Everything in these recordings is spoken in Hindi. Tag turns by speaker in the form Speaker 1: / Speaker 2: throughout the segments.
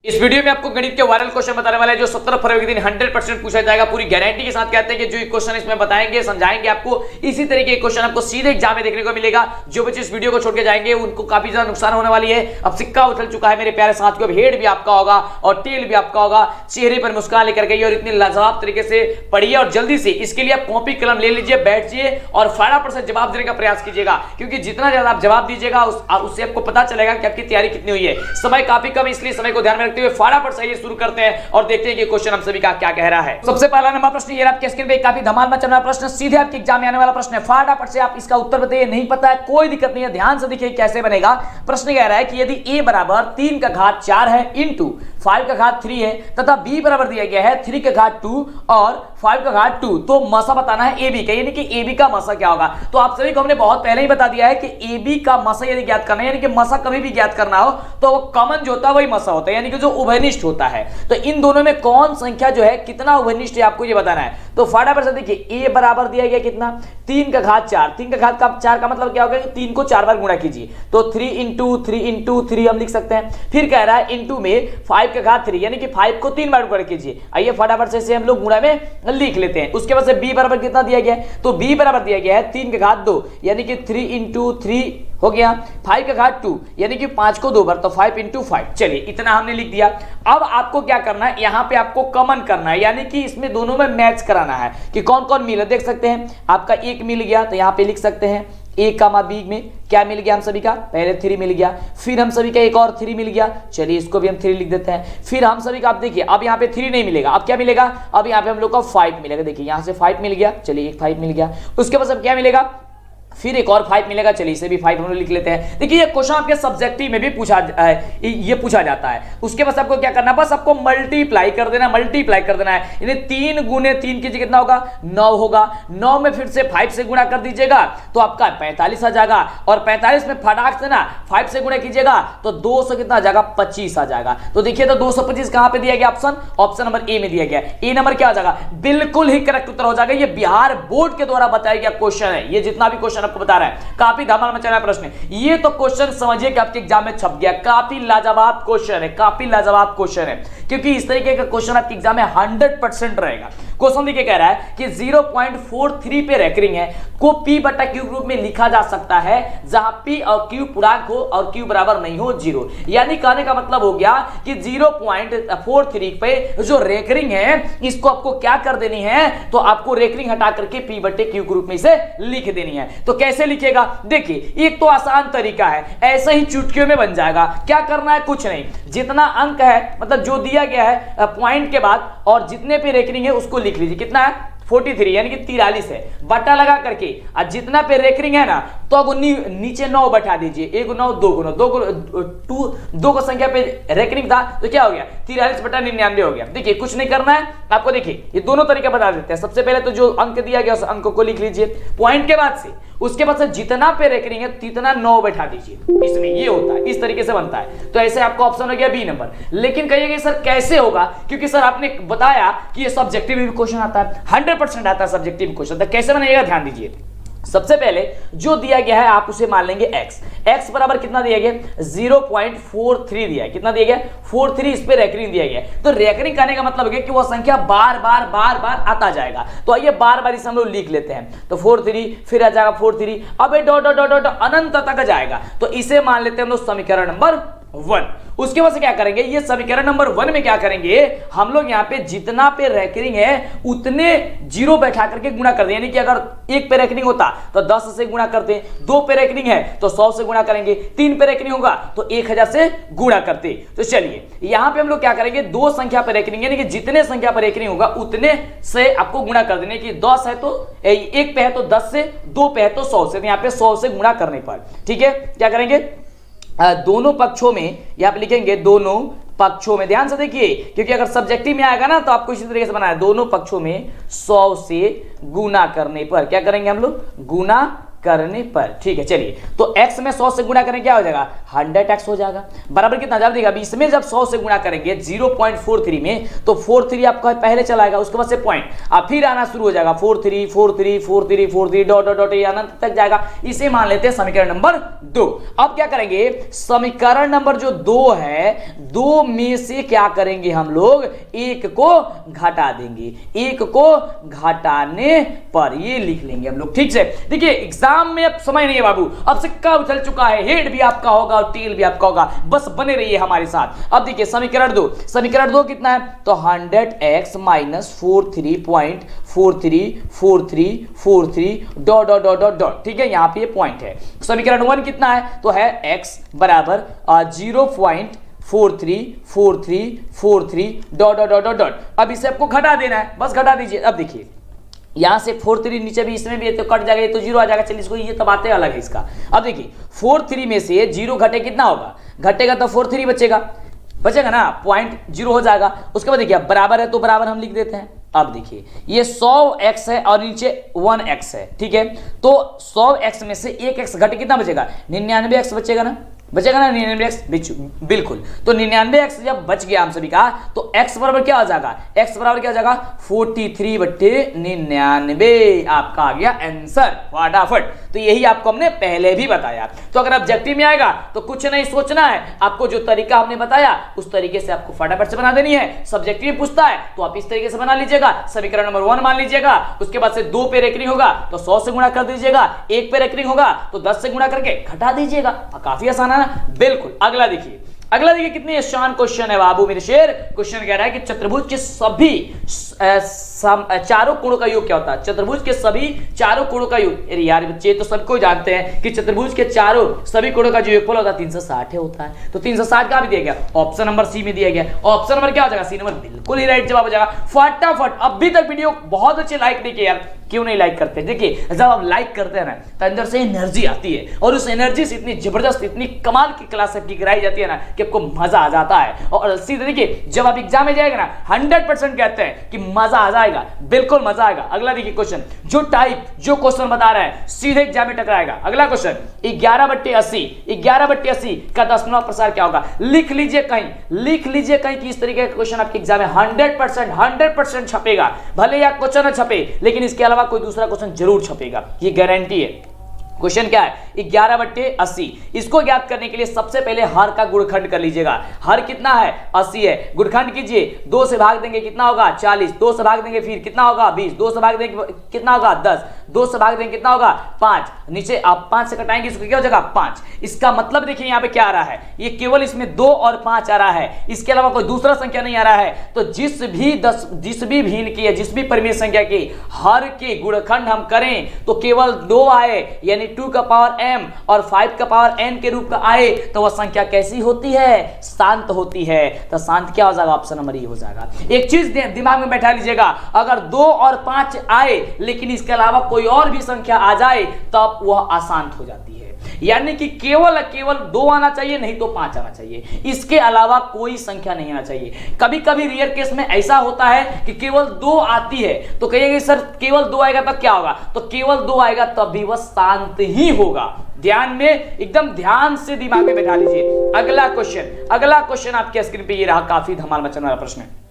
Speaker 1: इस वीडियो में आपको गणित के वायरल क्वेश्चन बताने वाला है जो 17 फरवरी के दिन 100% पूछा जाएगा। पूरी गारंटी के साथ कहते हैं कि जो क्वेश्चन इसमें बताएंगे समझाएंगे आपको इसी तरीके के क्वेश्चन आपको सीधे एग्जाम में देखने को मिलेगा। जो बच्चे इस वीडियो को छोड़ के जाएंगे उनको काफी ज्यादा नुकसान होने वाली है। अब सिक्का उछल चुका है मेरे प्यारे साथियों, अब हेड भी आपका होगा और टेल भी आपका होगा। चेहरे पर मुस्कान लेकर गई और इतनी लाजवाब तरीके से पढ़िए और जल्दी से इसके लिए आप कॉपी कलम ले लीजिए, बैठिए और फटाफट से जवाब देने का प्रयास कीजिएगा, क्योंकि जितना ज्यादा आप जवाब दीजिएगा उससे आपको पता चलेगा कि आपकी तैयारी कितनी हुई है। समय काफी कम, इसलिए समय को ध्यान में रखते हुए फटाफट से शुरू करते हैं और देखते हैं कि क्वेश्चन हम सभी का क्या कह रहा है। सबसे पहला नंबर प्रश्न ये आपके स्क्रीन पे काफी धमाल मचाने वाला प्रश्न, सीधे आपके एग्जाम में आने वाला प्रश्न है। फटाफट से आप इसका उत्तर बताइए। नहीं पता है कोई दिक्कत नहीं है, ध्यान से देखिए कैसे बनेगा। प्रश्न कह रहा है कि यदि a बराबर 3 का घात 4 है इंटू 5 का घात 3 है तथा b बराबर दिया गया है 3 का घात 2 और 5 का घात 2, तो मसा बताना है ab का, यानी कि ab का मसा क्या होगा। तो आप सभी को हमने बहुत पहले ही बता दिया है कि ab का मसा यदि ज्ञात करना है, यानी कि मसा कभी भी ज्ञात करना हो तो वो कॉमन जो होता है वही मसा होता है, यानी कि जो उभयनिष्ठ होता है। तो इन दोनों में कौन संख्या जो है कितना उभयनिष्ठ है आपको ये बताना है। तो फटाफट से देखिए a बराबर दिया गया कितना 3 का घात 4, 3 का घात 4 का मतलब क्या होगा कि 3 को 4 बार गुणा कीजिए, तो 3 इंटू 3 हम लिख सकते हैं। फिर कह रहा है इंटू में 5 का घात 3, यानी कि 5 को 3 बार गुणा कीजिए। आइए फटाफट से इसे हम लोग गुणा में लिख लेते हैं। उसके बाद से b बराबर कितना दिया गया है, तो b बराबर दिया गया है 3 का घात 2, यानी कि 3 इंटू 3 हो गया। 5 का घात 2, यानी कि 5 को 2 बार, तो 5 इंटू 5। चलिए इतना हमने लिख दिया। अब आपको क्या करना है, यहां पे आपको कॉमन करना है, यानी कि इसमें दोनों में मैच कराना है कि कौन कौन मिला। देख सकते हैं आपका 1 मिल गया, तो यहां पे लिख सकते हैं a कामा b में क्या मिल गया हम सभी का, पहले 3 मिल गया, फिर हम सभी का एक और 3 मिल गया। चलिए इसको भी हम 3 लिख देते हैं। फिर हम सभी का आप देखिए अब यहाँ पे 3 नहीं मिलेगा, अब क्या मिलेगा, अब यहाँ पे हम लोग का 5 मिलेगा। देखिए यहाँ से 5 मिल गया, चलिए एक 5 मिल गया। उसके बाद अब क्या मिलेगा, फिर एक और 5 मिलेगा। चलिए इसे भी 5 हम लोग लिख लेते हैं। देखिए ये क्वेश्चन आपके सब्जेक्टिव में भी पूछा जाता है। उसके बाद आपको क्या करना है, बस आपको मल्टीप्लाई कर देना, मल्टीप्लाई कर देना है, यानी 3 गुने 3 कीजिए कितना होगा 9 होगा। 9 में फिर से 5 से गुणा कर दीजिएगा तो आपका 45 आ जाएगा, और 45 में फटाक से ना 5 से गुणा कीजिएगा तो 200 कितना आ जाएगा 25 आ जाएगा। तो देखिए तो 225 कहां पे दिया गया, ऑप्शन नंबर ए में दिया गया। ए नंबर क्या आ जाएगा, बिल्कुल ही करेक्ट उत्तर हो जाएगा। ये बिहार बोर्ड के द्वारा बताया गया क्वेश्चन है। ये जितना भी क्वेश्चन आपको बता रहा है काफी धमाल मचाना प्रश्न है। ये तो क्वेश्चन समझिए कि आपके एग्जाम में छप गया। काफी लाजवाब क्वेश्चन है, काफी लाजवाब क्वेश्चन है, क्योंकि इस तरीके का क्वेश्चन आपके एग्जाम में 100% रहेगा। क्वेश्चन देखिए कह रहा है कि 0.43 पे रेकरिंग है को p बटा q रूप में लिखा जा सकता है जहां p और q पूर्णांक हो और q बराबर नहीं हो 0। यानी कहने का मतलब हो गया कि 0.43 पे जो रेकरिंग है इसको आपको क्या कर देनी है, तो आपको रेकरिंग हटा करके p बटे q के रूप में इसे लिख देनी है। तो कैसे लिखेगा, देखिए एक तो आसान तरीका है, ऐसे ही चुटकियों में बन जाएगा। क्या करना है, कुछ नहीं, जितना अंक है मतलब जो दिया गया है पॉइंट के बाद और जितने पे रेकरिंग है उसको लिख लीजिए। कितना है 43, यानी कि 43 है, बटा लगा करके और जितना पे रेकरिंग है ना तो अब नीचे 9 बैठा दीजिए। 1 9 2 गुना 2 को संख्या पे रेकरिंग था तो क्या हो गया 43 बटा 99 हो गया। देखिए कुछ नहीं करना है आपको, देखिए ये दोनों तरीके बता देते हैं। सबसे पहले तो जो अंक दिया गया उस अंक को लिख लीजिए पॉइंट के बाद से, उसके बाद से जितना पे रेकरिंग है तितना 9 बैठा दीजिए। इसमें ये होता है, इस तरीके से बनता है। तो ऐसे आपका ऑप्शन हो गया बी नंबर। लेकिन कहिएगा सर कैसे होगा, क्योंकि सर आपने बताया कि ये सब्जेक्टिव में भी क्वेश्चन आता है, 100% आता है सब्जेक्टिव क्वेश्चन। तो कैसे बनाइएगा ध्यान दीजिए। सबसे पहले जो दिया गया है आप उसे मान लेंगे x बराबर कितना दिया गया 0.43 दिया है। कितना दिया गया 43, इस पे रेकरिंग दिया गया। तो रेकरिंग करने का मतलब है कि वो संख्या बार बार आता जाएगा। तो आइए बार बार इसे हम लोग लिख लेते हैं। तो 43 फिर आ जाएगा 43, अब डॉट डॉट डॉट अनंत तक जाएगा। तो इसे मान लेते हैं हम लोग समीकरण नंबर 1। उसके बाद से क्या करेंगे, ये समीकरण नंबर 1 में क्या करेंगे हम लोग, यहाँ पे जितना पे रेकरिंग है उतने 0 बैठा करके गुणा कर दें। यानी कि अगर 1 पे रेकरिंग होता तो 10 से गुणा करते, 2 पे रेकरिंग है तो 100 से गुणा करेंगे, 3 पे रेकरिंग होगा तो 1000 से गुणा करते। तो चलिए यहाँ पे हम लोग क्या करेंगे, 2 संख्या पर रेकरिंग, यानी कि जितने संख्या पर रेकरिंग होगा उतने से आपको गुणा कर देने की। 10 है तो 1 पे है तो 10 से, 2 पे है तो 100 से, तो यहाँ पे 100 से गुणा करने पर ठीक है क्या करेंगे, दोनों पक्षों में यहाँ पे लिखेंगे दोनों पक्षों में। ध्यान से देखिए क्योंकि अगर सब्जेक्टिव में आएगा ना तो आपको इसी तरीके से बनाना है। दोनों पक्षों में 100 से गुना करने पर क्या करेंगे हम लोग, गुना करने पर, ठीक है। चलिए, तो x में 100 से गुणा करें क्या हो जाएगा, 100x हो जाएगा, बराबर कितना, जब देखिए इसमें जब 100 से गुणा करेंगे 0.43 में, तो 43 आपका पहले चला आएगा, उसके बाद से पॉइंट, अब फिर आना शुरू हो जाएगा 43 43 43 43 डॉट डॉट डॉट, ये अनंत तक जाएगा। इसे मान लेते हैं समीकरण नंबर 2। अब क्या करेंगे, समीकरण नंबर जो 2 है, 2 में से क्या करेंगे हम लोग, 1 को घटा देंगे, 1 को घटाने पर ये लिख लेंगे हम लोग, ठीक से। देखिए एग्जाम में अब समय नहीं है बाबू, अब सिक्का उछल चुका है, हेड भी आपका होगा और टेल भी आपका होगा, बस बने रहिए हमारे साथ। अब देखिए समीकरण 2, समीकरण 2 कितना है, तो 100x minus 43.434343 dot dot dot dot dot, ठीक है, यहां पे ये पॉइंट है। समीकरण 1 कितना है, तो है x बराबर 0.434343 डॉट डॉट डॉट डॉट। अब इसे आपको घटा देना है, बस घटा दीजिए। अब देखिए यहां से 43 नीचे भी, इसमें भी तो कट जाएगा, ये तो 0 आ जाएगा। चलिए इसको, ये तो बातें अलग है इसका। अब देखिए 43 में से 0 घटे कितना होगा, घटेगा तो 43 बचेगा ना, पॉइंट 0 हो जाएगा। उसके बाद देखिए बराबर है तो बराबर हम लिख देते हैं। अब देखिए ये 100x है और नीचे 1x है, ठीक है, तो 100x में से 1x घटे कितना बचेगा, 99x बचेगा ना, 99x, बिल्कुल। तो 99x जब बच गया हम सभी का, तो x बराबर क्या हो जाएगा, x बराबर क्या हो जाएगा, 43/99 आपका आ गया आंसर फटाफट। तो यही आपको हमने पहले भी बताया। तो अगर ऑब्जेक्टिव में आएगा तो कुछ नहीं सोचना है, आपको जो तरीका हमने बताया उस तरीके से आपको फटाफट से बना देनी है। सब्जेक्टिव में पूछता है तो आप इस तरीके से बना लीजिएगा, समीकरण नंबर 1 मान लीजिएगा, उसके बाद से 2 पे रेकरिंग होगा तो 100 से गुणा कर दीजिएगा, 1 पे रेकरिंग होगा तो 10 से गुणा करके घटा दीजिएगा। काफी आसान है, बिल्कुल। अगला देखिए कितनी आसान क्वेश्चन है बाबू मेरे शेर। क्वेश्चन कह रहा है कि चतुर्भुज के सभी चारों कोणों का योग क्या होता है, चतुर्भुज के सभी चारों कोणों का योग। अरे यार बच्चे तो सबको जानते हैं कि चतुर्भुज के चारों सभी कोणों का जो योगफल होता है 360 होता है। तो 360 कहां भी दिया गया, ऑप्शन नंबर सी में दिया गया। ऑप्शन नंबर क्या हो जाएगा, सी नंबर, बिल्कुल ही राइट जवाब हो जाएगा। फटाफट अभी तक वीडियो बहुत अच्छे लाइक नहीं किए यार, क्यों नहीं लाइक करते। देखिए जब आप लाइक करते हैं ना तो अंदर से एनर्जी आती है, और उस एनर्जी से इतनी जबरदस्त, इतनी कमाल की क्लास आपकी कराई जाती है ना कि आपको मजा आ जाता है। और सीधे देखिए जब आप एग्जाम में जाएगा ना 100% कहते हैं कि मजा आ जाएगा, बिल्कुल मजा आएगा। अगला देखिए क्वेश्चन, जो क्वेश्चन बता रहा है सीधे एग्जाम में टकराएगा। अगला क्वेश्चन 11/80 का दशमलव प्रसार क्या होगा, लिख लीजिए कहीं कि इस तरीके का क्वेश्चन आपके एग्जाम में 100% छपेगा। भले या क्वेश्चन न छपे लेकिन इसके अलावा कोई दूसरा क्वेश्चन जरूर छपेगा, ये गारंटी है। क्वेश्चन क्या है, 11/80। इसको ज्ञात करने के लिए सबसे पहले हर का गुणखंड कर लीजिएगा। हर कितना है, 80 है, गुणखंड कीजिए, 2 से भाग देंगे कितना होगा, 40, 2 से भाग देंगे फिर कितना होगा, 20, 2 से भाग देंगे कितना होगा, 10, 2 से भाग देंगे कितना होगा, 5, नीचे आप 5 से कटाएंगे इसको क्या हो जाएगा, 5। इसका मतलब देखिए यहाँ पे क्या आ रहा है, ये केवल इसमें 2 और 5 आ रहा है, इसके अलावा कोई दूसरा संख्या नहीं आ रहा है। तो जिस भी भिन्न की, जिस भी परिमेय संख्या की हर के गुणखंड हम करें तो केवल 2 आए, यानी 2 का पावर m और 5 का पावर n के रूप का आए तो वह संख्या कैसी होती है, शांत होती है। तो शांत क्या हो जाएगा, ऑप्शन नंबर ए हो जाएगा। एक चीज दिमाग में बैठा लीजिएगा, अगर 2 और 5 आए लेकिन इसके अलावा कोई और भी संख्या आ जाए तब वह अशांत हो जाती है। यानी कि केवल 2 आना चाहिए, नहीं तो 5 आना चाहिए, इसके अलावा कोई संख्या नहीं आना चाहिए। कभी कभी रियर केस में ऐसा होता है कि केवल 2 आती है तो कहिएगा सर केवल 2 आएगा तब क्या होगा, तो केवल 2 आएगा तब भी वह शांत ही होगा। ध्यान में, एकदम ध्यान से दिमाग में बैठा लीजिए। अगला क्वेश्चन आपके स्क्रीन पे ये रहा, काफी धमाल मचाने वाला प्रश्न है।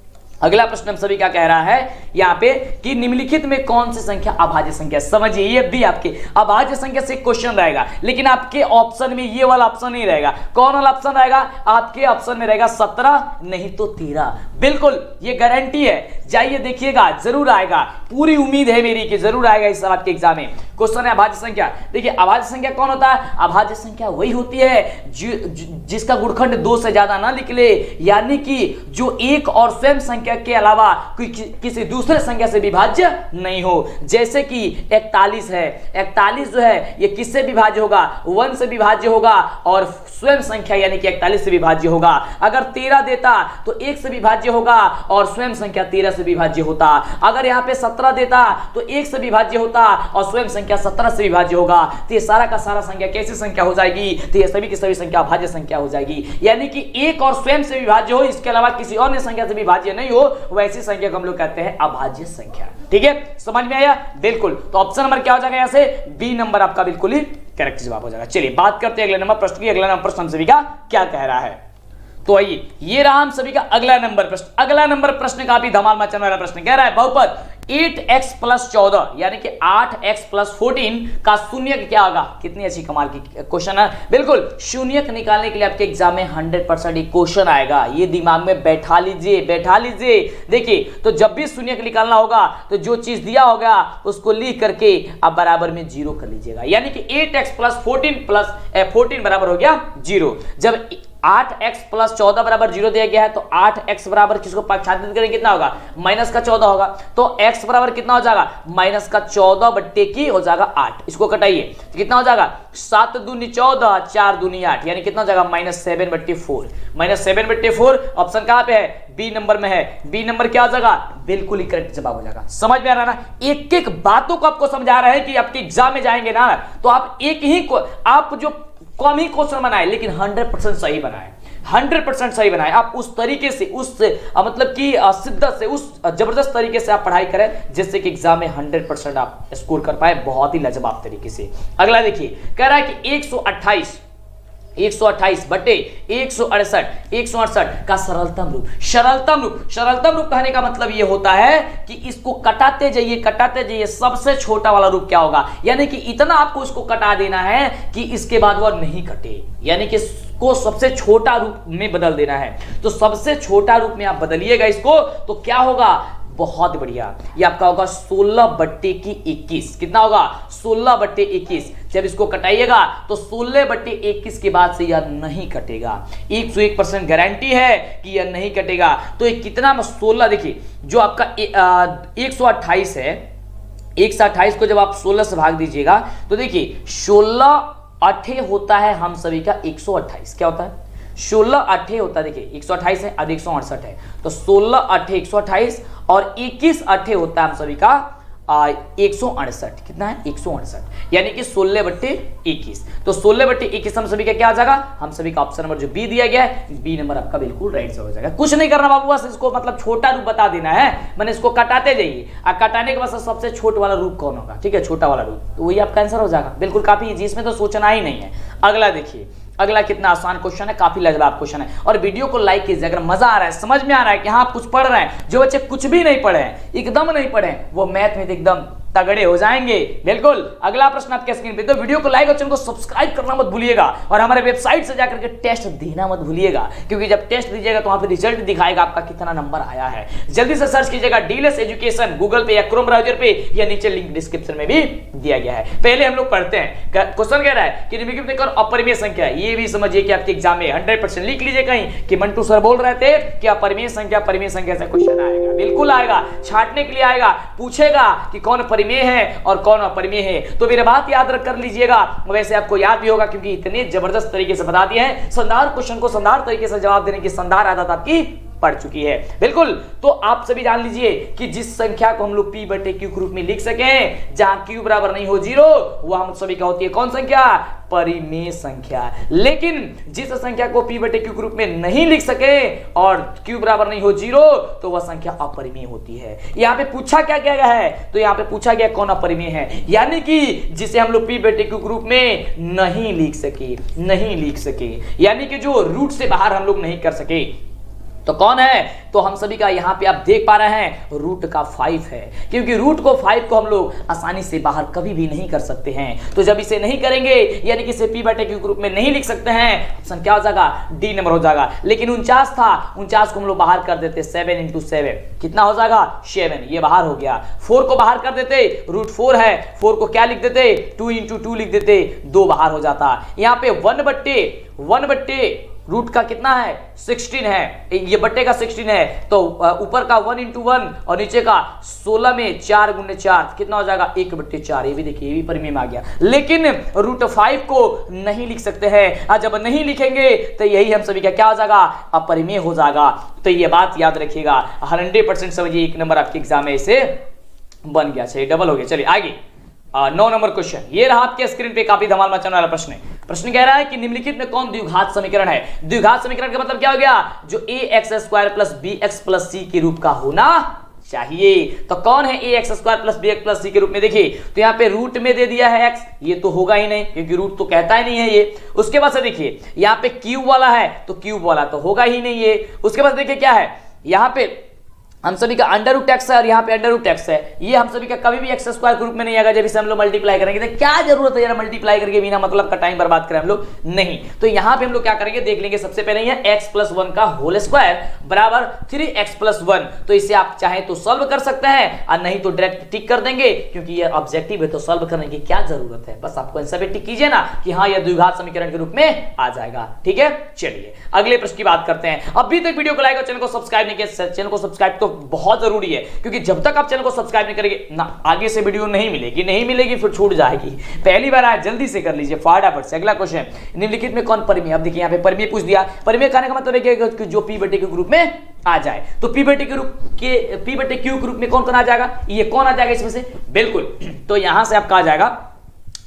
Speaker 1: अगला प्रश्न हम सभी क्या कह रहा है यहाँ पे कि निम्नलिखित में कौन सी संख्या अभाज्य संख्या। समझिए ये भी आपके अभाज्य संख्या से क्वेश्चन रहेगा, लेकिन आपके ऑप्शन में ये वाला ऑप्शन नहीं रहेगा। कौन वाला ऑप्शन रहेगा, आपके ऑप्शन में रहेगा 17 नहीं तो 13। बिल्कुल ये गारंटी है, जाइए देखिएगा, जरूर आएगा, पूरी उम्मीद है मेरी कि जरूर आएगा इस साल आपके एग्जाम में। क्वेश्चन है अभाज्य संख्या। देखिए अभाज्य संख्या कौन होता है, अभाज्य संख्या वही होती है जिसका गुणखंड 2 से ज्यादा ना निकले, यानी कि जो एक और स्वयं संख्या के अलावा किसी दूसरे संख्या से विभाज्य नहीं हो। जैसे कि 41 है, 41 जो है ये किससे विभाज्य होगा, 1 से विभाज्य होगा और स्वयं संख्या यानी कि 41 से विभाज्य होगा। अगर 13 देता तो 1 से विभाज्य होगा और स्वयं संख्या 13 से विभाज्य होता। अगर यहाँ पे 17 देता तो 1 से विभाज्य होता और स्वयं संख्या 17 से विभाज्य होगा। तो ये सारा का सारा संख्या कैसी संख्या हो जाएगी, तो ये सभी की सभी संख्या अभाज्य संख्या हो जाएगी। यानी कि 1 और स्वयं से विभाज्य हो, इसके अलावा किसी अन्य संख्या से विभाज्य नहीं हो वैसी संख्या को हम लोग कहते हैं अभाज्य संख्या। ठीक है, समझ में आया? बिल्कुल। तो ऑप्शन नंबर क्या हो जाएगा? यहां से बी नंबर आपका बिल्कुल ही करेक्ट जवाब हो जाएगा। चलिए बात करते हैं अगले नंबर प्रश्न की। अगला नंबर प्रश्न हम सभी का क्या कह रहा है, तो आइए ये रहा हम सभी का अगला नंबर प्रश्न। अगला नंबर प्रश्न काफी धमाल मचाने वाला प्रश्न कह रहा है बहुपद 8x + 14 यानी कि 8x + 14 का शून्यक क्या होगा। कितनी अच्छी कमाल की क्वेश्चन है। बिल्कुल, शून्यक निकालने के लिए आपके एग्जाम में 100% ये क्वेश्चन आएगा, ये दिमाग में बैठा लीजिए, बैठा लीजिए। देखिए, तो जब भी शून्यक निकालना होगा तो जो चीज दिया होगा उसको लिख करके आप बराबर में 0 कर लीजिएगा, यानी कि 8x + 14 बराबर हो गया 0। जब 8x + 14 बराबर 0 दिया गया है तो 8x बराबर किसको पक्षांतरित करेंगे, कितना होगा? -14 होगा। तो x बराबर कितना हो जाएगा? -14 बट्टे की हो जाएगा 8। इसको कटाइए तो कितना हो जाएगा? 7 दूनी 14, 4 दूनी 8, यानी कितना हो जाएगा? -7/4। -7/4 ऑप्शन कहां पे है? बी नंबर में है। बी नंबर क्या हो जाएगा? बिल्कुल ही करेक्ट जवाब हो जाएगा। समझ में आ रहा है ना? एक एक बातों को आपको समझा रहा है कि आपके एग्जाम में जाएंगे ना तो आप एक ही को आप जो कम ही क्वेश्चन बनाए लेकिन 100% सही बनाए, 100% सही बनाए। आप उस तरीके से, उस मतलब कि शिद्दत से, उस जबरदस्त तरीके से आप पढ़ाई करें जिससे कि एग्जाम में 100% आप स्कोर कर पाए बहुत ही लाजवाब तरीके से। अगला देखिए, कह रहा है कि 128 बटे 168 का सरलतम रूप। सरलतम रूप कहने का मतलब यह होता है कि इसको कटाते जाइए, सबसे छोटा वाला रूप क्या होगा, यानी कि इतना आपको इसको कटा देना है कि इसके बाद वह नहीं कटे, यानी कि को सबसे छोटा रूप में बदल देना है। तो सबसे छोटा रूप में आप बदलिएगा इसको तो क्या होगा? बहुत बढ़िया, ये आपका होगा 16/21। कितना होगा? 16/21। जब इसको कटाइएगा तो 16/21 के बाद से यह नहीं कटेगा। 101% गारंटी है कि यह नहीं कटेगा। तो ये कितना में 16, देखिए जो आपका 128 है, 128 को जब आप 16 से भाग दीजिएगा तो देखिए 16 8 होता है हम सभी का 128। क्या होता है? 16 8 होता है। देखिए 128 है और 168 है, तो 16 8 128 और 21 8 होता है हम सभी का 168। कितना है? 168, यानी कि 16/21। तो 16/21 हम सभी का क्या आ जाएगा? हम सभी का ऑप्शन नंबर जो बी दिया गया है, बी नंबर आपका बिल्कुल राइट हो जाएगा। कुछ नहीं करना बाबू, बस इसको मतलब छोटा रूप बता देना है, मैंने इसको कटाते जाइए और कटाने के बाद सबसे छोटा वाला रूप कौन होगा, ठीक है, छोटा वाला रूप, तो वही आपका आंसर हो जाएगा। बिल्कुल काफी इजी, इसमें तो सोचना ही नहीं है। अगला देखिए, अगला कितना आसान क्वेश्चन है, काफी लाजवाब क्वेश्चन है। और वीडियो को लाइक कीजिए अगर मजा आ रहा है, समझ में आ रहा है कि हाँ आप कुछ पढ़ रहे हैं। जो बच्चे कुछ भी नहीं पढ़े हैं, एकदम नहीं पढ़े हैं, वो मैथ में एकदम तगड़े हो जाएंगे। बिल्कुल, अगला प्रश्न आपके स्क्रीन पे। तो वीडियो को लाइक और चैनल को सब्सक्राइब करना मत भूलिएगा और हमारे वेबसाइट से जाकर के टेस्ट देना मत भूलिएगा, क्योंकि जब टेस्ट दीजिएगा तो वहां पे रिजल्ट दिखाएगा आपका कितना नंबर आया है। जल्दी से सर्च कीजिएगा डीएलएस एजुकेशन गूगल पे या क्रोम ब्राउजर पे, या नीचे लिंक डिस्क्रिप्शन में भी दिया गया है। पहले हम लोग पढ़ते हैं। क्वेश्चन कह रहा है कि निम्नलिखित में अपरिमेय संख्या, ये भी समझिए कि आपके एग्जाम में 100% लिख लीजिए कहीं कि मंटू सर बोल रहे थे कि अपरिमेय संख्या परिमेय संख्या से क्वेश्चन आएगा। बिल्कुल आएगा, छांटने के लिए आएगा, पूछेगा कि कौन परिमेय है और कौन अपरिमेय है। तो मेरी बात याद रख कर लीजिएगा, वैसे आपको याद भी होगा क्योंकि इतने जबरदस्त तरीके से बता दिए हैं। शानदार क्वेश्चन को शानदार तरीके से जवाब देने की शानदार आदत आपकी पड़ चुकी है। बिल्कुल, तो आप सभी जान लीजिए कि जिस संख्या को हम लोग p/q के रूप में लिख सकें, जहां q बराबर नहीं हो 0, वह हम सभी का होती है कौन संख्या? परिमेय संख्या। लेकिन जिस संख्या को p/q के रूप में नहीं लिख सके और q बराबर नहीं हो 0, तो वह संख्या अपरिमेय होती है। यहां पे पूछा क्या गया है? तो यहां पे पूछा गया कौन अपरिमेय है, यानी कि जिसे हम लोग p/q के रूप में नहीं लिख सके, यानी कि जो रूट से बाहर हम लोग नहीं कर सके। तो कौन है? तो हम सभी का यहाँ पे आप देख पा रहे हैं रूट का 5 है, क्योंकि रूट को 5 को हम लोग आसानी से बाहर कभी भी नहीं कर सकते हैं। तो जब इसे नहीं करेंगे, यानी कि इसे p/q के रूप में नहीं लिख सकते हैं, ऑप्शन क्या हो जाएगा? डी नंबर हो जाएगा। लेकिन 49 था, 49 को हम लोग बाहर कर देते 7 × 7, कितना हो जाएगा? 7, ये बाहर हो गया। 4 को बाहर कर देते, रूट 4 है, 4 को क्या लिख देते? 2 × 2 लिख देते, 2 बाहर हो जाता। यहाँ पे 1/1 रूट का कितना है? 16 है, ये बट्टे का 16 है, तो ऊपर का 1 × 1 और नीचे का 16 में 4 × 4 कितना हो जाएगा? 1/4। ये भी देखिए, ये भी परिमेय में आ गया। लेकिन रूट 5 को नहीं लिख सकते हैं, जब नहीं लिखेंगे तो यही हम सभी का क्या हो जाएगा? अपरिमेय हो जाएगा। तो ये बात याद रखिएगा, 100% समझिए, 1 नंबर आपके एग्जाम में इसे बन गया। चलिए डबल हो गया। चलिए आगे 9 नंबर क्वेश्चन, ये रहा आपके स्क्रीन पे, काफी धमाल मचाने वाला प्रश्न है। प्रश्न कह रहा है कि निम्नलिखित में कौन द्विघात समीकरण है। द्विघात समीकरण का मतलब क्या हो गया, जो ax square plus bx plus c के रूप का होना चाहिए। तो कौन है ax square plus bx plus c के रूप में, देखिए तो यहाँ पे रूट में दे दिया है x, ये तो होगा ही नहीं क्योंकि रूट तो कहता ही नहीं है ये। उसके बाद से देखिए यहाँ पे क्यूब वाला है तो क्यूब वाला तो होगा ही नहीं ये। उसके बाद देखिए क्या है, यहाँ पे हम सभी का अंडर रूट एक्स है और यहाँ पे अंडर रूट एक्स है, ये हम सभी का कभी भी एक्स स्क्वायर के रूप में नहीं आएगा जब इसे हम लोग मल्टीप्लाई करेंगे। तो क्या जरूरत है यार मल्टीप्लाई करके बिना मतलब का टाइम बर्बाद करें हम लोग, नहीं। तो यहाँ पे हम लोग क्या करेंगे देख लेंगे। सबसे पहले ये एक्स प्लस 1 का होल स्क्वायर बराबर 3x प्लस 1, तो इसे आप चाहे तो सॉल्व कर सकते हैं और नहीं तो डायरेक्ट टिक कर देंगे क्योंकि ये ऑब्जेक्टिव है तो सॉल्व करने की क्या जरूरत है, बस आपको आंसर पे टिक कीजिए ना कि हाँ यह द्विघात समीकरण के रूप में आ जाएगा। ठीक है, चलिए अगले प्रश्न की बात करते हैं। अभी तक वीडियो को लाइक और चैनल को सब्सक्राइब नहीं किया, चैनल को सब्सक्राइब तो बहुत जरूरी है क्योंकि जब तक आप चैनल को सब्सक्राइब नहीं करेंगे ना आगे से वीडियो नहीं मिलेगी फिर छूट जाएगी। पहली बार आए जल्दी से कर लीजिए फटाफट से। अगला क्वेश्चन, निम्नलिखित में कौन परिमेय, अब देखिए यहाँ पे परिमेय पूछ दिया। परिमेय कहने का मतलब है कि जो p बटे q के ग्रुप में आ जाए, तो p बटे q के रूप में कौन आ जाएगा, ये कौन आ जाएगा इसमें से, बिल्कुल तो यहां से आपका आ जाएगा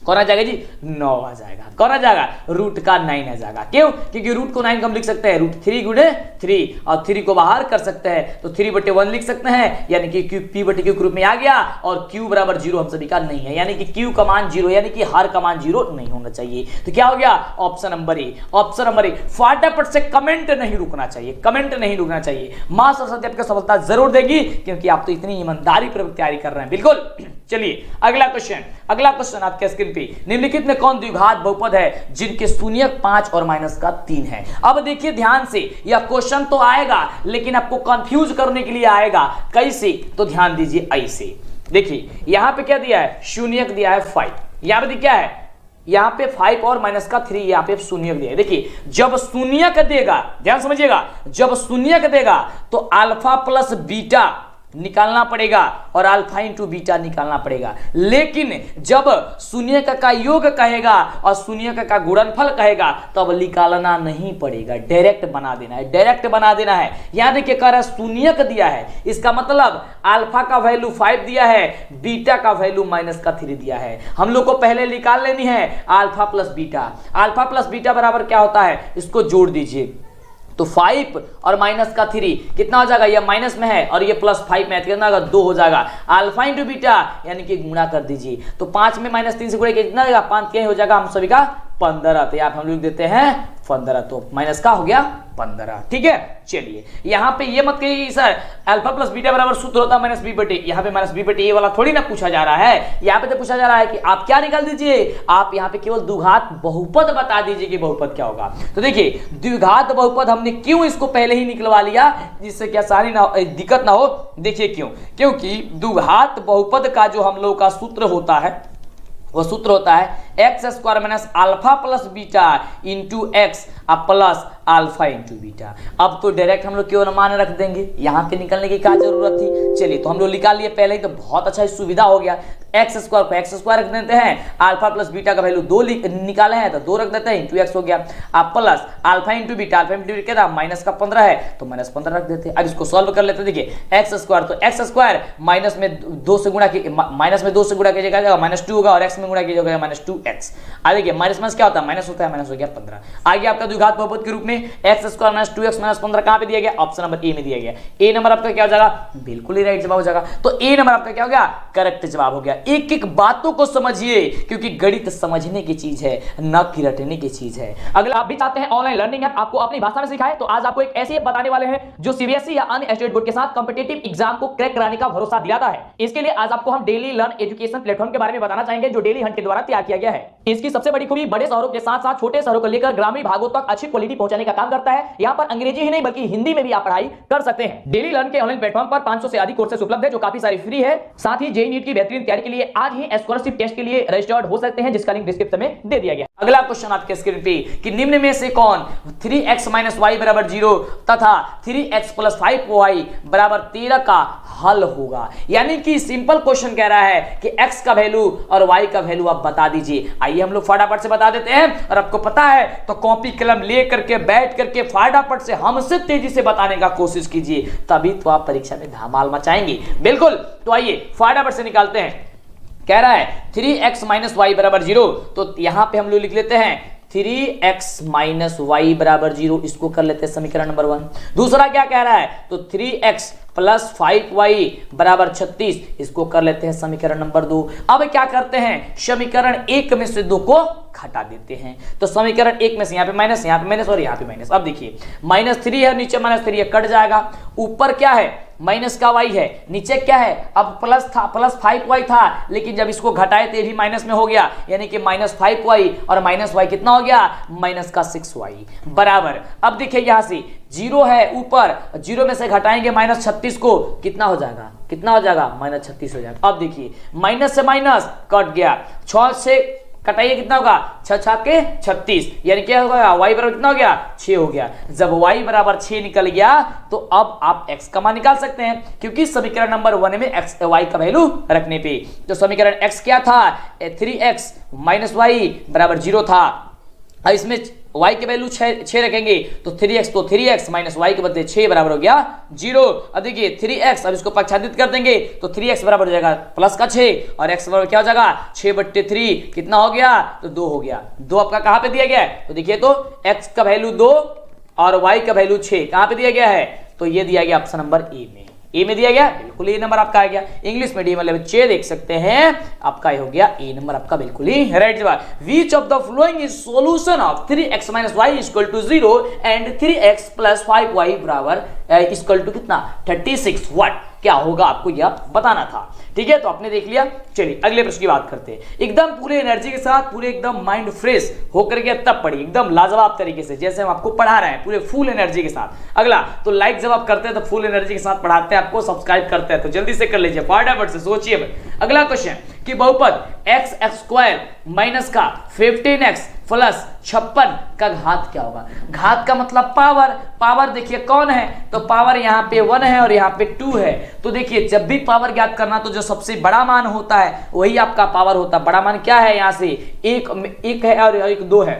Speaker 1: कौन आ जाएगा जी, 9 आ जाएगा। कौन आ जाएगा, रूट का 9 आ जाएगा। क्यों, क्योंकि रूट को 9 हम लिख सकते हैं रूट 3 गुणे 3 और 3 को बाहर कर सकते हैं तो 3 बटे 1 लिख सकते हैं, यानी कि क्यू p बटे q के रूप में आ गया और q बराबर 0 हम सभी का नहीं है, यानी कि q का मान 0 यानी कि हर का मान 0 नहीं होना चाहिए। तो क्या हो गया, option number A. Option number A, फटाफट से कमेंट नहीं रुकना चाहिए, कमेंट नहीं रुकना चाहिए। मां सरस्वती आपको सफलता जरूर देगी क्योंकि आप तो इतनी ईमानदारी पूर्वक तैयारी कर रहे हैं, बिल्कुल। चलिए अगला क्वेश्चन आपके स्क्रीन पे, निम्नलिखित में कौन द्विघात बहुपद है जिनके शून्यक 5 और माइनस का 3 है। अब देखिए ध्यान से, यह क्वेश्चन तो आएगा लेकिन आपको कंफ्यूज करने के लिए आएगा। कैसे, तो ध्यान दीजिए ऐसे, देखिए यहां पे क्या दिया है, शून्यक दिया है 5, यहां पे क्या है, यहां पे 5 और माइनस का 3, यहां पे शून्यक दिया है। देखिए जब शून्यक देगा, ध्यान समझिएगा, जब शून्यक देगा तो अल्फा प्लस बीटा निकालना पड़ेगा और अल्फा इंटू बीटा निकालना पड़ेगा। लेकिन जब शून्य का योग कहेगा और शून्य का गुणनफल कहेगा तब निकालना नहीं पड़ेगा, डायरेक्ट बना देना है, डायरेक्ट बना देना है। यहां देखिए कह रहा है शून्यक दिया है, इसका मतलब अल्फा का वैल्यू 5 दिया है, बीटा का वैल्यू माइनस का 3 दिया है। हम लोग को पहले निकाल लेनी है alpha plus beta. Alpha plus beta बराबर क्या होता है, इसको जोड़ दीजिए तो 5 और माइनस का 3 कितना हो जाएगा, ये माइनस में है और ये प्लस 5 में कितना होगा, 2 हो जाएगा। अल्फा इंटू बीटा यानी कि गुणा कर दीजिए तो 5 में माइनस 3 से गुणा कितना हो जाएगा, 5 क्या हो जाएगा हम सभी का 15। तो आप हम लोग देते हैं 15, तो माइनस का हो गया 15। ठीक है, चलिए यहाँ पे ये मत कहिए सर अल्फा प्लस बीटा बराबर सूत्र होता है माइनस बी बटे, यहाँ पे माइनस बी बटे ये वाला थोड़ी ना पूछा जा रहा है। यहाँ पे तो पूछा जा रहा है कि आप क्या निकाल दीजिए, आप यहाँ पे केवल द्विघात बहुपद बता दीजिए कि बहुपद क्या होगा। तो देखिए द्विघात बहुपद हमने क्यों इसको पहले ही निकलवा लिया जिससे कि आसानी ना दिक्कत ना हो। देखिए क्यों, क्योंकि द्विघात बहुपद का जो हम लोग का सूत्र होता है वो सूत्र होता है x square minus alpha plus beta into x plus alpha into beta. अब तो डायरेक्ट हम लोग क्यों मान रख देंगे, यहाँ पे निकलने की क्या जरूरत थी। चलिए तो हम लोग निकाल लिए पहले ही, तो बहुत अच्छा सुविधा हो गया। एक्स स्क्वायर को एक्स स्क्वायर रख देते हैं, अल्फा प्लस बीटा का वैल्यू 2 निकाले हैं तो 2 रख देते हैं, इंटू एक्स हो गया। आप plus alpha into beta, alpha into beta क्या था माइनस का 15 है तो माइनस 15 रख देते हैं। अब इसको सॉल्व कर लेते हैं। देखिए एक्स स्क्वायर, तो एक्स स्क्वायर माइनस में 2 से गुणा कीजिएगा माइनस 2 होगा और एक्स में गुणा कीजिएगा माइनस 2x। आ देखिए माइनस माइनस क्या होता है, माइनस होता है, माइनस हो गया 15। आगे आपका द्विघात बहुपद के रूप में x square minus 2x minus 15 कहां पे दिया गया, ऑप्शन नंबर ए में दिया गया। ए नंबर आपका क्या हो जाएगा, बिल्कुल ही राइट जवाब हो जाएगा। तो ए नंबर आपका क्या हो गया, करेक्ट जवाब हो गया। एक एक बातों को समझिए क्योंकि गणित समझने की चीज है न कि रटने की चीज है। अगर आप भी चाहते हैं ऑनलाइन लर्निंग ऐप आपको अपनी भाषा में सिखाए तो आज आपको एक ऐसी ऐप बताने वाले हैं जो सीबीएसई या अन्य स्टेट बोर्ड के साथ कॉम्पिटिटिव एग्जाम को क्रैक कराने का भरोसा दिलाता है। इसके लिए आज आपको हम डेली लर्न एजुकेशन प्लेटफॉर्म के बारे में बताना चाहेंगे जो डेली हंट के द्वारा तैयार किया गया है। इसकी सबसे बड़ी खूबी बड़े शहरों के साथ साथ छोटे शहरों को लेकर ग्रामीण भागों तक अच्छी क्वालिटी पहुंचाने का काम करता है। यहाँ पर अंग्रेजी ही नहीं बल्कि हिंदी में भी आप पढ़ाई कर सकते हैं। डेली लर्न के ऑनलाइन प्लेटफॉर्म पर 500 से अधिक कोर्सेज उपलब्ध है जो काफी सारी फ्री है। साथ ही जेईई नीट की बेहतरीन तैयारी के लिए आज ही स्कॉलरशिप टेस्ट के लिए रजिस्टर्ड हो सकते हैं जिसका लिंक डिस्क्रिप्शन में दे दिया गया। अगला क्वेश्चन आपके स्क्रीन पे कि निम्न में से कौन 3x - y = 0 तथा 3x + 5y = 13 का हल होगा। यानी कि सिंपल क्वेश्चन कह रहा है कि x का वैल्यू और y का वैल्यू आप बता दीजिए। आइए हम लोग फटाफट से बता देते हैं और आपको पता है तो कॉपी कलम ले करके बैठ करके फटाफट से हमसे तेजी से बताने का कोशिश कीजिए, तभी तो आप परीक्षा में धमाल मचाएंगे। बिल्कुल, तो आइए फटाफट से निकालते हैं। कह रहा है 3x - y = 0, तो यहां पे हम लोग लिख लेते हैं 3x माइनस वाई बराबर 0, इसको कर लेते हैं समीकरण नंबर 1। दूसरा क्या कह रहा है, तो 3x प्लस 5y बराबर 36, इसको कर लेते हैं समीकरण नंबर 2। अब क्या करते हैं, समीकरण 1 में से 2 को घटा देते हैं। तो समीकरण 1 में से यहाँ पे माइनस और यहाँ पे माइनस। अब देखिए -3 है, नीचे -3 है, कट जाएगा। ऊपर क्या है, माइनस का y है, नीचे क्या है, अब प्लस था, प्लस 5y था, लेकिन जब इसको घटाए तो ये भी माइनस में हो गया, यानी कि -5y और -y कितना हो गया, माइनस का 6y बराबर। अब देखिए यहां से 0 है ऊपर, 0 में से घटाएंगे -36 को, कितना हो जाएगा, -36 हो जाएगा। अब देखिए माइनस से माइनस कट गया, 6 से कटाइए कितना होगा, 6 के 36, यानी क्या होगा, y बराबर कितना हो गया, 6 हो गया। जब y बराबर 6 निकल गया तो अब आप x का मान निकाल सकते हैं, क्योंकि समीकरण नंबर 1 में x y का वैल्यू रखने पे। तो समीकरण x क्या था, 3x माइनस वाई बराबर 0 था। अब इसमें y के वैल्यू 6 रखेंगे तो 3x माइनस वाई के बदले 6 बराबर हो गया 0। अब देखिए 3x, अब इसको पक्षादित कर देंगे तो 3x बराबर हो जाएगा प्लस का 6 और x बराबर क्या हो जाएगा 6/3, कितना हो गया, तो 2 हो गया। 2 आपका कहां पे दिया गया है, तो देखिए तो x का वैल्यू 2 और y का वैल्यू 6 कहां पे दिया गया है, तो ये दिया गया ऑप्शन नंबर ए में दिया गया, बिल्कुल ए नंबर आपका आ गया। इंग्लिश मीडियम वाले बच्चे देख सकते हैं, आपका ये हो गया ए नंबर आपका बिल्कुल ही राइट जवाब। Which of the following is solution of 3x minus y equal to 0 and 3x plus 5y बराबर इक्वल टू कितना 36 व्हाट, क्या होगा आपको यह बताना था। ठीक है, तो आपने देख लिया। चलिए अगले प्रश्न की बात करते हैं। एकदम पूरे एनर्जी के साथ, पूरे एकदम माइंड फ्रेश होकर के तब पढ़िए, एकदम लाजवाब तरीके से, जैसे हम आपको पढ़ा रहे हैं पूरे फुल एनर्जी के साथ। अगला तो लाइक जब आप करते हैं तो फुल एनर्जी के साथ पढ़ाते हैं आपको, सब्सक्राइब करते हैं तो जल्दी से कर लीजिए, फटाफट से सोचिए। अगला क्वेश्चन कि बहुपद x² माइनस का 15x प्लस 56 का घात क्या होगा। घात का मतलब पावर, पावर देखिए कौन है, तो पावर यहाँ पे 1 है और यहाँ पे 2 है। तो देखिए जब भी पावर ज्ञात करना तो जो सबसे बड़ा मान होता है वही आपका पावर होता है। बड़ा मान क्या है, यहाँ से एक है और एक 2 है,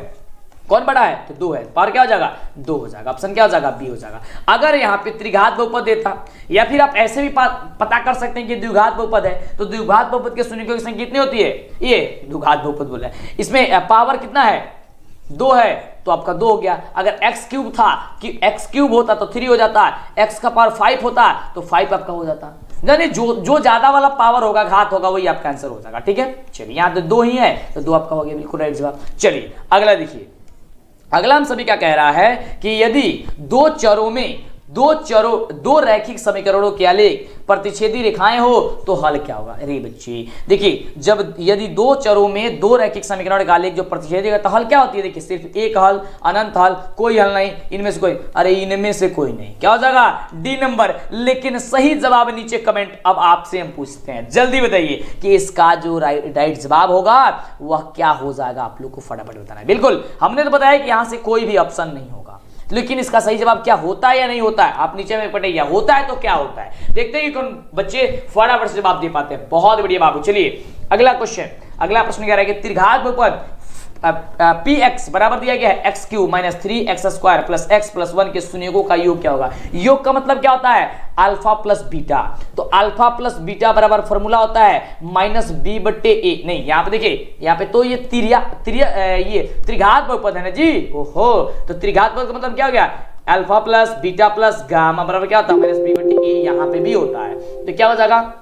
Speaker 1: कौन बड़ा है, तो 2 है, पावर क्या हो जाएगा 2 हो जाएगा। ऑप्शन क्या हो जाएगा, बी हो जाएगा। अगर यहाँ पे त्रिघात बहुपद देता, या फिर आप ऐसे भी पता कर सकते हैं कि द्विघात बहुपद है, तो द्विघात बहुपद के शून्यों की संख्या कितनी होती है, ये द्विघात बहुपद बोला है। इसमें पावर कितना है, 2 है, तो आपका 2 हो गया। अगर x³ था कि x³ होता तो 3 हो जाता, x का पावर 5 होता तो 5 आपका हो जाता। यानी जो ज्यादा वाला पावर होगा, घात होगा, वही आपका आंसर हो जाएगा। ठीक है, चलिए यहाँ तो 2 ही है तो 2 आपका हो गया, बिल्कुल राइट जवाब। चलिए अगला देखिए, अगला हम सभी क्या कह रहा है कि यदि दो रैखिक समीकरणों के आलेख प्रतिच्छेदी रेखाएं हो तो हल क्या होगा। अरे बच्चे देखिए, यदि 2 चरों में 2 रैखिक समीकरण का आलेख जो प्रतिच्छेदी है तो हल क्या होती है, देखिए सिर्फ एक हल, अनंत हल, कोई हल नहीं, इनमें से कोई, अरे इनमें से कोई नहीं, क्या हो जाएगा डी नंबर। लेकिन सही जवाब नीचे कमेंट अब आपसे हम पूछते हैं, जल्दी बताइए कि इसका जो राइट जवाब होगा वह क्या हो जाएगा, आप लोग को फटाफट बताना है। बिल्कुल हमने तो बताया कि यहां से कोई भी ऑप्शन नहीं होगा, लेकिन इसका सही जवाब क्या होता है या नहीं होता है, आप नीचे में पढ़िए, होता है तो क्या होता है, देखते हैं कि कौन बच्चे फटाफट से जवाब दे पाते हैं। बहुत बढ़िया बाबू। चलिए अगला क्वेश्चन, अगला प्रश्न क्या रहेगा, त्रिघात बहुपद px बराबर दिया गया है x³ minus 3x² plus x plus 1 के शून्यों का योग क्या होगा। योग का मतलब क्या होता है, अल्फा प्लस बीटा। तो अल्फा प्लस बीटा बराबर फॉर्मूला होता है -b/a। नहीं, यहाँ पे देखिए, यहाँ पे तो ये ये त्रिघात बहुपद है ना जी, ओहो, तो त्रिघात बहुपद का मतलब क्या हो गया, alpha plus beta plus gamma बराबर क्या होता है -b/a। यहाँ पे भी होता है तो क्या हो जाएगा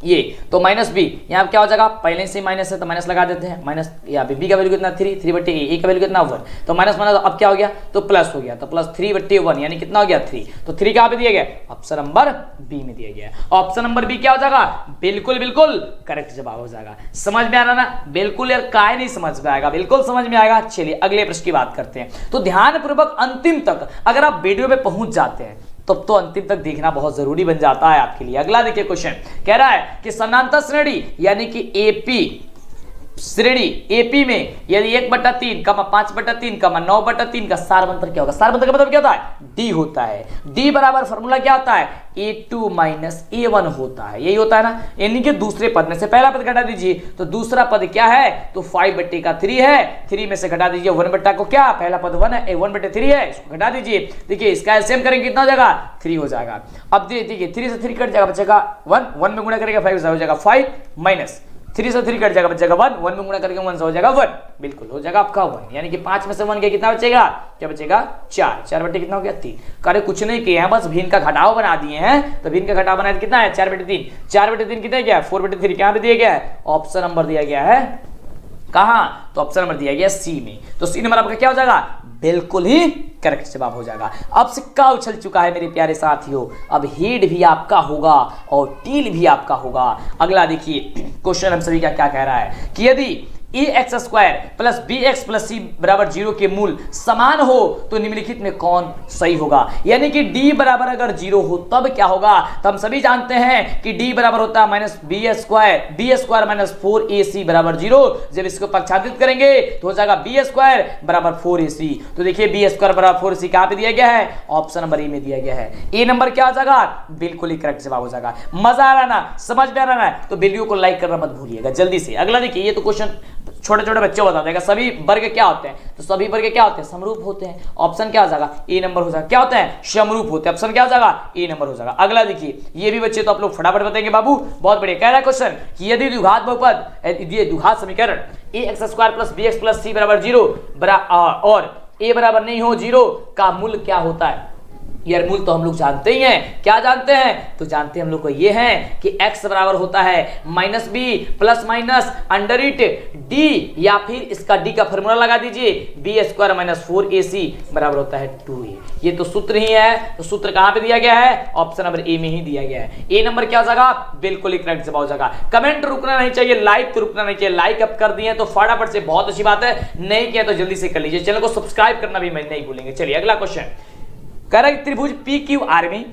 Speaker 1: ये, तो -b, यहाँ क्या हो जाएगा, पहले से माइनस है तो माइनस लगा देते हैं, माइनस यहाँ पे b का वैल्यू कितना 3/a, a का वैल्यू कितना 1, तो माइनस माइनस अब क्या हो गया, तो प्लस हो गया, तो प्लस 3/1 यानी कितना हो गया 3। तो 3 कहाँ पे दिया गया, ऑप्शन नंबर बी में दिया गया। ऑप्शन नंबर बी क्या हो जाएगा, बिल्कुल बिल्कुल करेक्ट जवाब हो जाएगा। समझ में आ रहा ना, बिल्कुल यार काय नहीं समझ में आएगा, बिल्कुल समझ में आएगा। चलिए अगले प्रश्न की बात करते हैं। तो ध्यान पूर्वक अंतिम तक अगर आप वीडियो में पहुंच जाते हैं तब तो अंतिम तक देखना बहुत जरूरी बन जाता है आपके लिए। अगला देखिए क्वेश्चन कह रहा है कि समानांतर श्रेणी यानी कि एपी श्रेणी एपी में यदि 1/3, 5/3, 9/3 का सारवंतर क्या होगा। सारवंतर का मतलब क्या होता है, डी होता है। डी बराबर फॉर्मूला क्या होता है, a2 माइनस a1 होता है, यही होता है ना। यानी कि दूसरे पद में से पहला पद घटा दीजिए तो दूसरा पद क्या है, तो 5/3 है, 3 में से घटा दीजिए 1/, को क्या पहला पद 1 है, 1/3 है, इसको घटा दीजिए। देखिए इसका एलसीएम करेंगे कितना हो जाएगा, 3 हो जाएगा। अब देखिए 3 से 3 कट जाएगा, बचेगा 1 में गुणा करेगा 5 हो जाएगा 5 माइनस 3 से 3 कट जाएगा, बचेगा 1, 1 में गुणा करके 1 से हो जाएगा 1, बिल्कुल हो जाएगा आपका 1, यानी कि 5 में से 1 के कितना बचेगा, क्या बचेगा 4, 4 बटे कितना हो गया 3। करे कुछ नहीं किए हैं, बस भिन्न का घटाव बना दिए हैं, तो भिन्न का घटाव बनाया कितना है 4 बटे 3, 4 बटे 3 कितना गया 4 बटे 3, कहां पे दिया गया है, ऑप्शन नंबर दिया गया है, कहां, तो ऑप्शन नंबर दिया गया सी में, तो सी नंबर आपका क्या हो जाएगा, बिल्कुल ही करेक्ट जवाब हो जाएगा। अब सिक्का उछल चुका है मेरे प्यारे साथियों, अब हेड भी आपका होगा और टेल भी आपका होगा। अगला देखिए क्वेश्चन हम सभी का क्या कह रहा है कि यदि ax² plus bx plus c बराबर 0 के मूल समान हो तो निम्नलिखित में कौन सही होगा, यानी कि d बराबर अगर 0 हो तब क्या होगा, तो हम सभी जानते हैं कि d बराबर होता है माइनस b² माइनस 4ac बराबर 0, जब इसको पक्षांतरित करेंगे तो हो जाएगा b² बराबर 4ac, तो देखिए b² बराबर 4ac कहां पे दिया गया है, ऑप्शन नंबर ए में दिया गया है, ए नंबर क्या हो जाएगा, बिल्कुल ही करेक्ट जवाब हो जाएगा। मजा आ रहा ना, समझ में आ रहा है, तो वीडियो को लाइक करना मत भूलिएगा जल्दी से। अगला देखिए, ये तो क्वेश्चन छोटे छोटे बच्चों बता देगा, सभी वर्ग क्या होते हैं, तो सभी वर्ग क्या होते हैं, समरूप होते हैं, ऑप्शन क्या हो जाएगा, ए नंबर हो जाएगा, क्या होते हैं, समरूप होते हैं, ऑप्शन क्या हो जाएगा, ए नंबर हो जाएगा। अगला देखिए, ये भी बच्चे तो आप लोग फटाफट बताएंगे बाबू, बहुत बढ़िया। कह रहा है क्वेश्चन कि यदि द्विघात बहुपद, यदि द्विघात समीकरण ax² plus bx plus c बराबर 0 और a बराबर नहीं हो 0 का मूल क्या होता है, यार मूल तो हम लोग जानते ही हैं, क्या जानते हैं, तो जानते हैं हम लोग को ये है कि x बराबर होता है minus B plus minus under it D, या फिर इसका d का फॉर्मूला लगा दीजिए b² माइनस 4ac बराबर होता है 2a, ये तो सूत्र ही है, तो सूत्र कहां पे दिया गया है, ऑप्शन नंबर ए में ही दिया गया है, ए नंबर क्या हो जाएगा, बिल्कुल ही करेक्ट जवाब हो जाएगा। कमेंट रुकना नहीं चाहिए, लाइक तो रुकना नहीं चाहिए, लाइक अब कर दिए तो फटाफट से, बहुत अच्छी बात है, नहीं किया तो जल्दी से कर लीजिए, चैनल को सब्सक्राइब करना भी मैं नहीं भूलेंगे। चलिए अगला क्वेश्चन कह रहा है त्रिभुज PQR में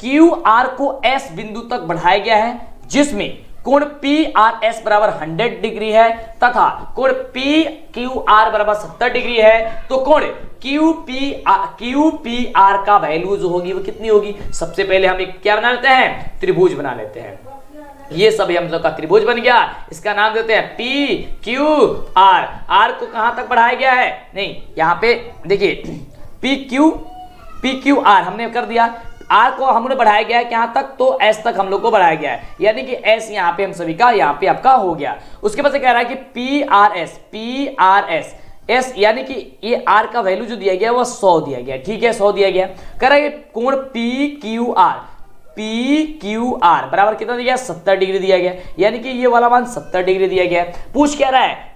Speaker 1: QR को S बिंदु तक बढ़ाया गया है, जिसमें कोण PRS बराबर 100 डिग्री है तथा कोण PQR बराबर 70 डिग्री है, तो कोण QPR का वैल्यू जो होगी वो कितनी होगी। सबसे पहले हम एक क्या बना लेते हैं, त्रिभुज बना लेते हैं, ये सब हम लोग का त्रिभुज बन गया, इसका नाम देते हैं PQR। R को कहां तक बढ़ाया गया है, नहीं यहाँ पे देखिए PQR हमने कर दिया, R को हमने बढ़ाया गया है यहाँ तक, तो S तक हम लोग को बढ़ाया गया है, यानी कि S यहाँ पे हम सभी का यहाँ पे आपका हो गया। उसके बाद से कह रहा है कि PRS S यानी कि ये R का वैल्यू जो दिया गया है वो 100 दिया गया, ठीक है 100 दिया गया। कह रहा है कोण PQR बराबर कितना दिया गया, 70 डिग्री दिया गया, यानी कि ये वाला मान 70 डिग्री दिया गया। पूछ क्या रहा है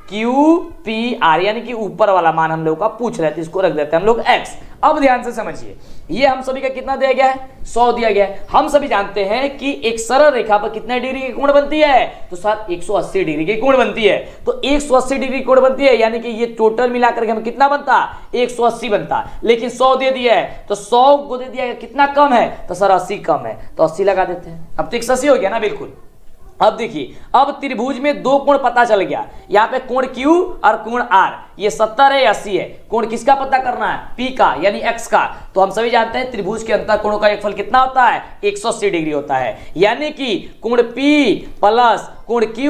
Speaker 1: QPR यानी कि ऊपर वाला मान हम लोग का पूछ रहे थे, इसको रख देते हैं हम लोग x। अब ध्यान से समझिए, ये हम सभी का कितना दिया गया है, 100 दिया गया है। हम सभी जानते हैं कि एक सरल रेखा पर कितने डिग्री की कोण बनती है, तो साथ 180 डिग्री की कोण बनती है, तो 180 डिग्री कोण बनती है, यानी कि ये टोटल मिलाकर के हम कितना बनता, 180 बनता, लेकिन 100 दे दिया है, तो 100 को दे दिया है, कितना कम है, तो सर 80 कम है, तो 80 लगा देते हैं। अब तो 180 हो गया ना, बिल्कुल। अब देखिए, अब त्रिभुज में दो कोण पता चल गया, यहाँ पे कोण Q और कोण R, ये 70 है 80 है, कोण किसका पता करना है, P का यानी X का। तो हम सभी जानते हैं त्रिभुज के अंतर कोणों का योगफल कितना होता है, 180 डिग्री होता है, यानी कि कोण P प्लस कोण Q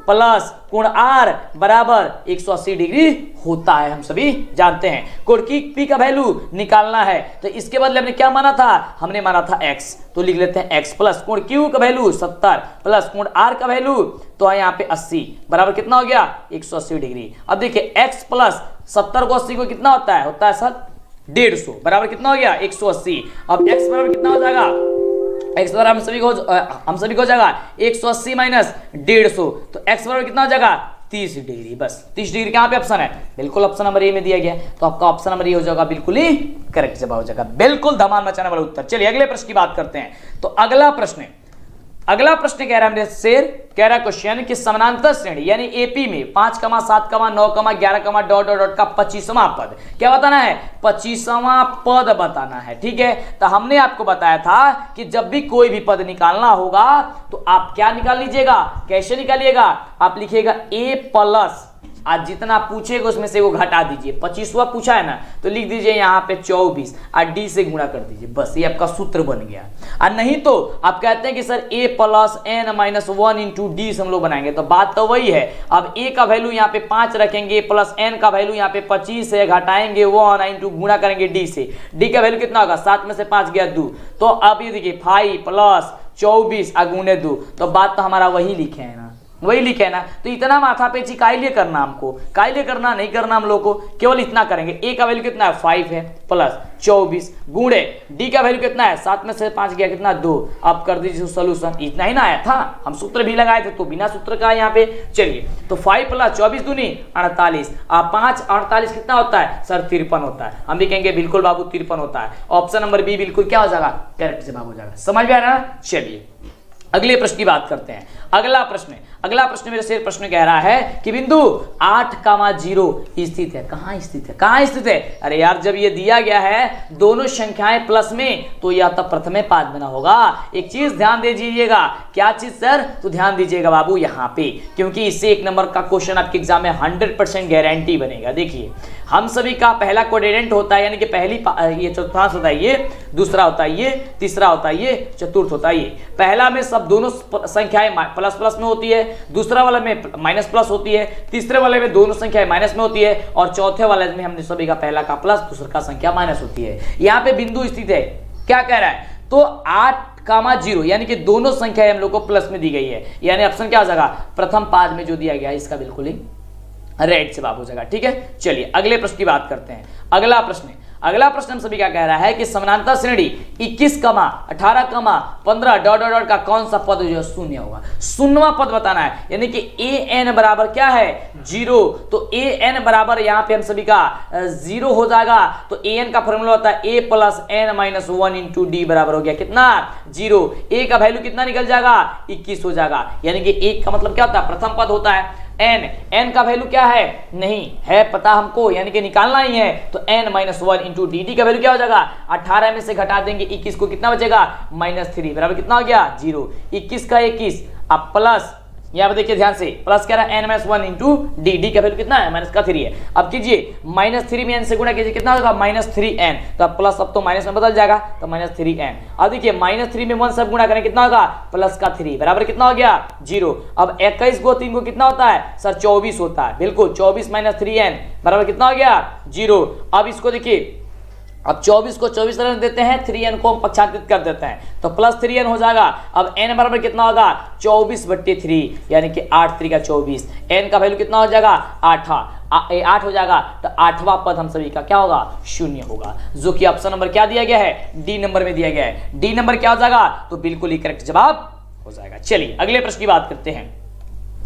Speaker 1: प्लस कोण R बराबर 180 डिग्री होता है, हम सभी जानते हैं। कोण P का वैल्यू निकालना है, तो इसके बदले हमने क्या माना था, हमने माना था X, तो लिख लेते हैं X प्लस कोण Q का वैल्यू 70 प्लस कोण R का वैल्यू तो यहाँ पे 80 बराबर कितना हो गया, 180 डिग्री। अब देखिए x प्लस 70 को 80 को कितना होता है सर 150 बराबर कितना हो गया 180। अब x बराबर कितना हो जाएगा, x बराबर हम सभी को हो जाएगा 180 माइनस 150, तो x बराबर कितना हो जाएगा 30 डिग्री। बस 30 डिग्री कहाँ पे ऑप्शन है, बिल्कुल ऑप्शन नंबर ए में दिया गया, तो आपका ऑप्शन नंबर ए हो जाएगा, बिल्कुल ही करेक्ट जवाब हो जाएगा, बिल्कुल धमाल मचाने वाला उत्तर। चलिए अगले प्रश्न की बात करते हैं। तो अगला प्रश्न कह रहा है मेरे शेर, कह रहा है क्वेश्चन कि समानांतर श्रेणी यानी एपी में 5, 7, 9, 11, डॉट डॉट डॉट का 25वां पद क्या बताना है, 25वां पद बताना है, ठीक है। तो हमने आपको बताया था कि जब भी कोई भी पद निकालना होगा तो आप क्या निकाल लीजिएगा, कैसे निकालिएगा, आप लिखिएगा a प्लस आज जितना पूछेगा उसमें से वो घटा दीजिए, 25वां पूछा है ना तो लिख दीजिए यहाँ पे 24 और डी से गुणा कर दीजिए, बस ये आपका सूत्र बन गया। और नहीं तो आप कहते हैं कि sir a plus n minus 1 into D से हम लोग बनाएंगे, तो बात तो वही है। अब a का वैल्यू यहाँ पे 5 रखेंगे प्लस n का वैल्यू यहाँ पे 25 है, घटाएंगे 1 इंटू गुणा करेंगे d से, d का वैल्यू कितना होगा 7 में से 5 गया 2, तो अब ये देखिए 5 प्लस 24 गुणे 2, तो बात तो हमारा वही लिखे है ना, वही लिखे है ना। तो इतना माथा पेची काहे लिए करना, हमको काहे लिए करना, नहीं करना हम लोग को, केवल इतना करेंगे। ए का वैल्यू कितना है 5 है, प्लस 24 गुणे डी का वैल्यू कितना है 7 में से 5 गया कितना 2। अब कर दीजिए सोल्यूशन, इतना ही ना आया था, हम सूत्र भी लगाए थे तो बिना सूत्र का यहाँ पे। चलिए तो 5 प्लस 24 दूनी 48, 5 48 कितना होता है सर 53 होता है। हम भी कहेंगे बिल्कुल बाबू 53 होता है। ऑप्शन नंबर बी बिल्कुल क्या हो जाएगा, करेक्ट जवाब हो जाएगा। समझ में आ रहा है। चलिए अगले प्रश्न की बात करते हैं। अगला प्रश्न मेरे से प्रश्न कह रहा है कि बिंदु 8,0 स्थित है। कहां स्थित है, कहां स्थित है? अरे यार जब ये दिया गया है दोनों संख्याएं प्लस में, तो यह तो प्रथम पाद बना होगा। एक चीज ध्यान दे दीजिएगा, क्या चीज सर, तो ध्यान दीजिएगा बाबू यहाँ पे, क्योंकि इससे 1 नंबर का क्वेश्चन आपके एग्जाम में 100% गारंटी बनेगा। देखिए हम सभी का पहला कोऑर्डिनेट होता है, यानी कि पहली ये चतुर्थांश होता है, ये दूसरा होता है, ये तीसरा होता है, ये चतुर्थ होता है। ये पहला में सब दोनों संख्याएं प्लस प्लस में होती है, दूसरा वाला में माइनस प्लस होती है, तीसरे वाले में दोनों संख्याएं माइनस में होती है, और चौथे वाले में हमने सभी का पहला का प्लस दूसरा का संख्या माइनस होती है। यहाँ पे बिंदु स्थित है, क्या कह रहा है, तो 8,0 यानी कि दोनों संख्याएं हम लोग को प्लस में दी गई है, यानी ऑप्शन क्या हो जाएगा, प्रथम पाद में जो दिया गया है इसका बिल्कुल ही राइट जवाब हो जाएगा। ठीक है, चलिए अगले प्रश्न की बात करते हैं। अगला प्रश्न हम सभी क्या कह रहा है कि समानांतर श्रेणी 21, 18, 15 डॉट डॉट डॉट का कौन सा पद जो शून्य होगा, शून्यवां पद बताना है। यानी कि an बराबर क्या है 0, तो an बराबर यहाँ पे हम सभी का 0 हो जाएगा। तो an का फॉर्मूला होता है a plus n minus 1 into D बराबर हो गया कितना 0। a का वैल्यू कितना निकल जाएगा 21 हो जाएगा, यानी कि 1 का मतलब क्या होता है प्रथम पद होता है। n का वैल्यू क्या है, नहीं है पता हमको, यानी कि निकालना ही है। तो n माइनस 1 इंटू डी का वैल्यू क्या हो जाएगा, 18 में से घटा देंगे 21 को, कितना बचेगा -3 बराबर कितना हो गया 0। 21 का 21, अब प्लस यहाँ पे देखिए ध्यान से, प्लस कह रहा है n माइनस 1 इंटू डी का वैल्यू कितना है माइनस का 3 है। अब कीजिए -3 में n से गुणा कीजिए, कितना होगा -3n, तो प्लस अब तो माइनस में बदल जाएगा, तो -3n। अब देखिए -3 में 1 सब गुणा करें कितना होगा प्लस का 3 बराबर कितना हो गया 0। अब 21 को 3 को कितना होता है सर 24 होता है, बिल्कुल 24 माइनस 3n बराबर कितना हो गया 0। अब इसको देखिए, अब 24 को 24 रन देते हैं, 3n को हम पक्षांतरित कर देते हैं, तो प्लस 3n हो जाएगा। अब n बराबर कितना होगा 24/3, यानी कि 8 3 का 24, n का वैल्यू कितना हो जाएगा 8 हो जाएगा। तो 8वां पद हम सभी का क्या होगा 0 होगा, जो कि ऑप्शन नंबर क्या दिया गया है डी नंबर में दिया गया है। डी नंबर क्या हो जाएगा, तो बिल्कुल ही करेक्ट जवाब हो जाएगा। चलिए अगले प्रश्न की बात करते हैं।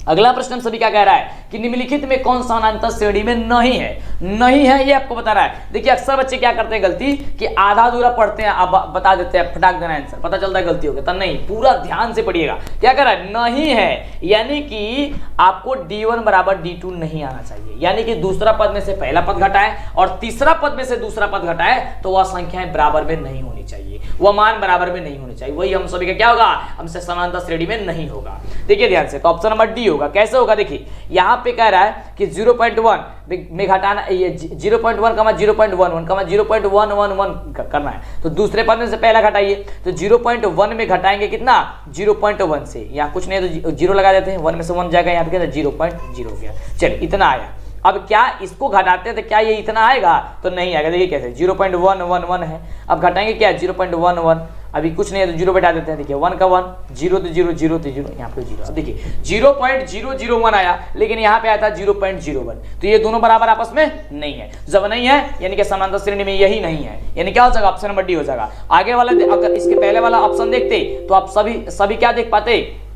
Speaker 1: अगला प्रश्न हम सभी क्या कह रहा है कि निम्नलिखित में कौन समानांतर श्रेणी में नहीं है, ये आपको बता रहा है। देखिए अक्सर बच्चे क्या करते हैं गलती कि आधा अधूरा पढ़ते हैं, अब बता देते हैं, फटाक देना आंसर, पता चलता है गलती हो गई। तो नहीं, पूरा ध्यान से पढ़िएगा। क्या कह रहा है नहीं है, यानी कि आपको d1 बराबर d2 नहीं आना चाहिए, यानी कि दूसरा पद में से पहला पद घटाए और तीसरा पद में से दूसरा पद घटाए, तो वह संख्याएं बराबर में नहीं होनी चाहिए, वह मान बराबर में नहीं होने चाहिए। वही हम सभी का क्या होगा, हमसे समानांतर श्रेणी में नहीं होगा। देखिए ध्यान से, तो ऑप्शन नंबर डी होगा। कैसे होगा, देखिए यहाँ पे कह रहा है कि 0.1 में घटाना, ये 0.1 का 0.11 का 0.111 करना है, तो दूसरे पद में से पहला घटाइए, तो 0.1 में घटाएंगे कितना 0.1 से, यहाँ कुछ नहीं तो 0 लगा देते हैं, 1 में से 1 जाएगा, यहाँ पे 0.0 हो गया। चलिए इतना आया। अब क्या इसको घटाते हैं तो क्या ये इतना आएगा, तो नहीं आएगा। देखिए कैसे 0.111 है, अब घटाएंगे क्या 0.11, अभी कुछ नहीं है तो 0 बैठा देते हैं। देखिए 1 का 1, 0 तो 0, 0 तो 0, यहाँ पे 0। अब देखिए 0.001 आया, लेकिन यहाँ पे आया था 0.01, तो ये दोनों बराबर आपस में नहीं है। जब नहीं है यानी कि समानांतर श्रेणी में यही नहीं है, यानी क्या हो जाएगा ऑप्शन नंबर डी हो जाएगा। आगे वाला अगर इसके पहले वाला ऑप्शन देखते तो आप सभी क्या देख पाते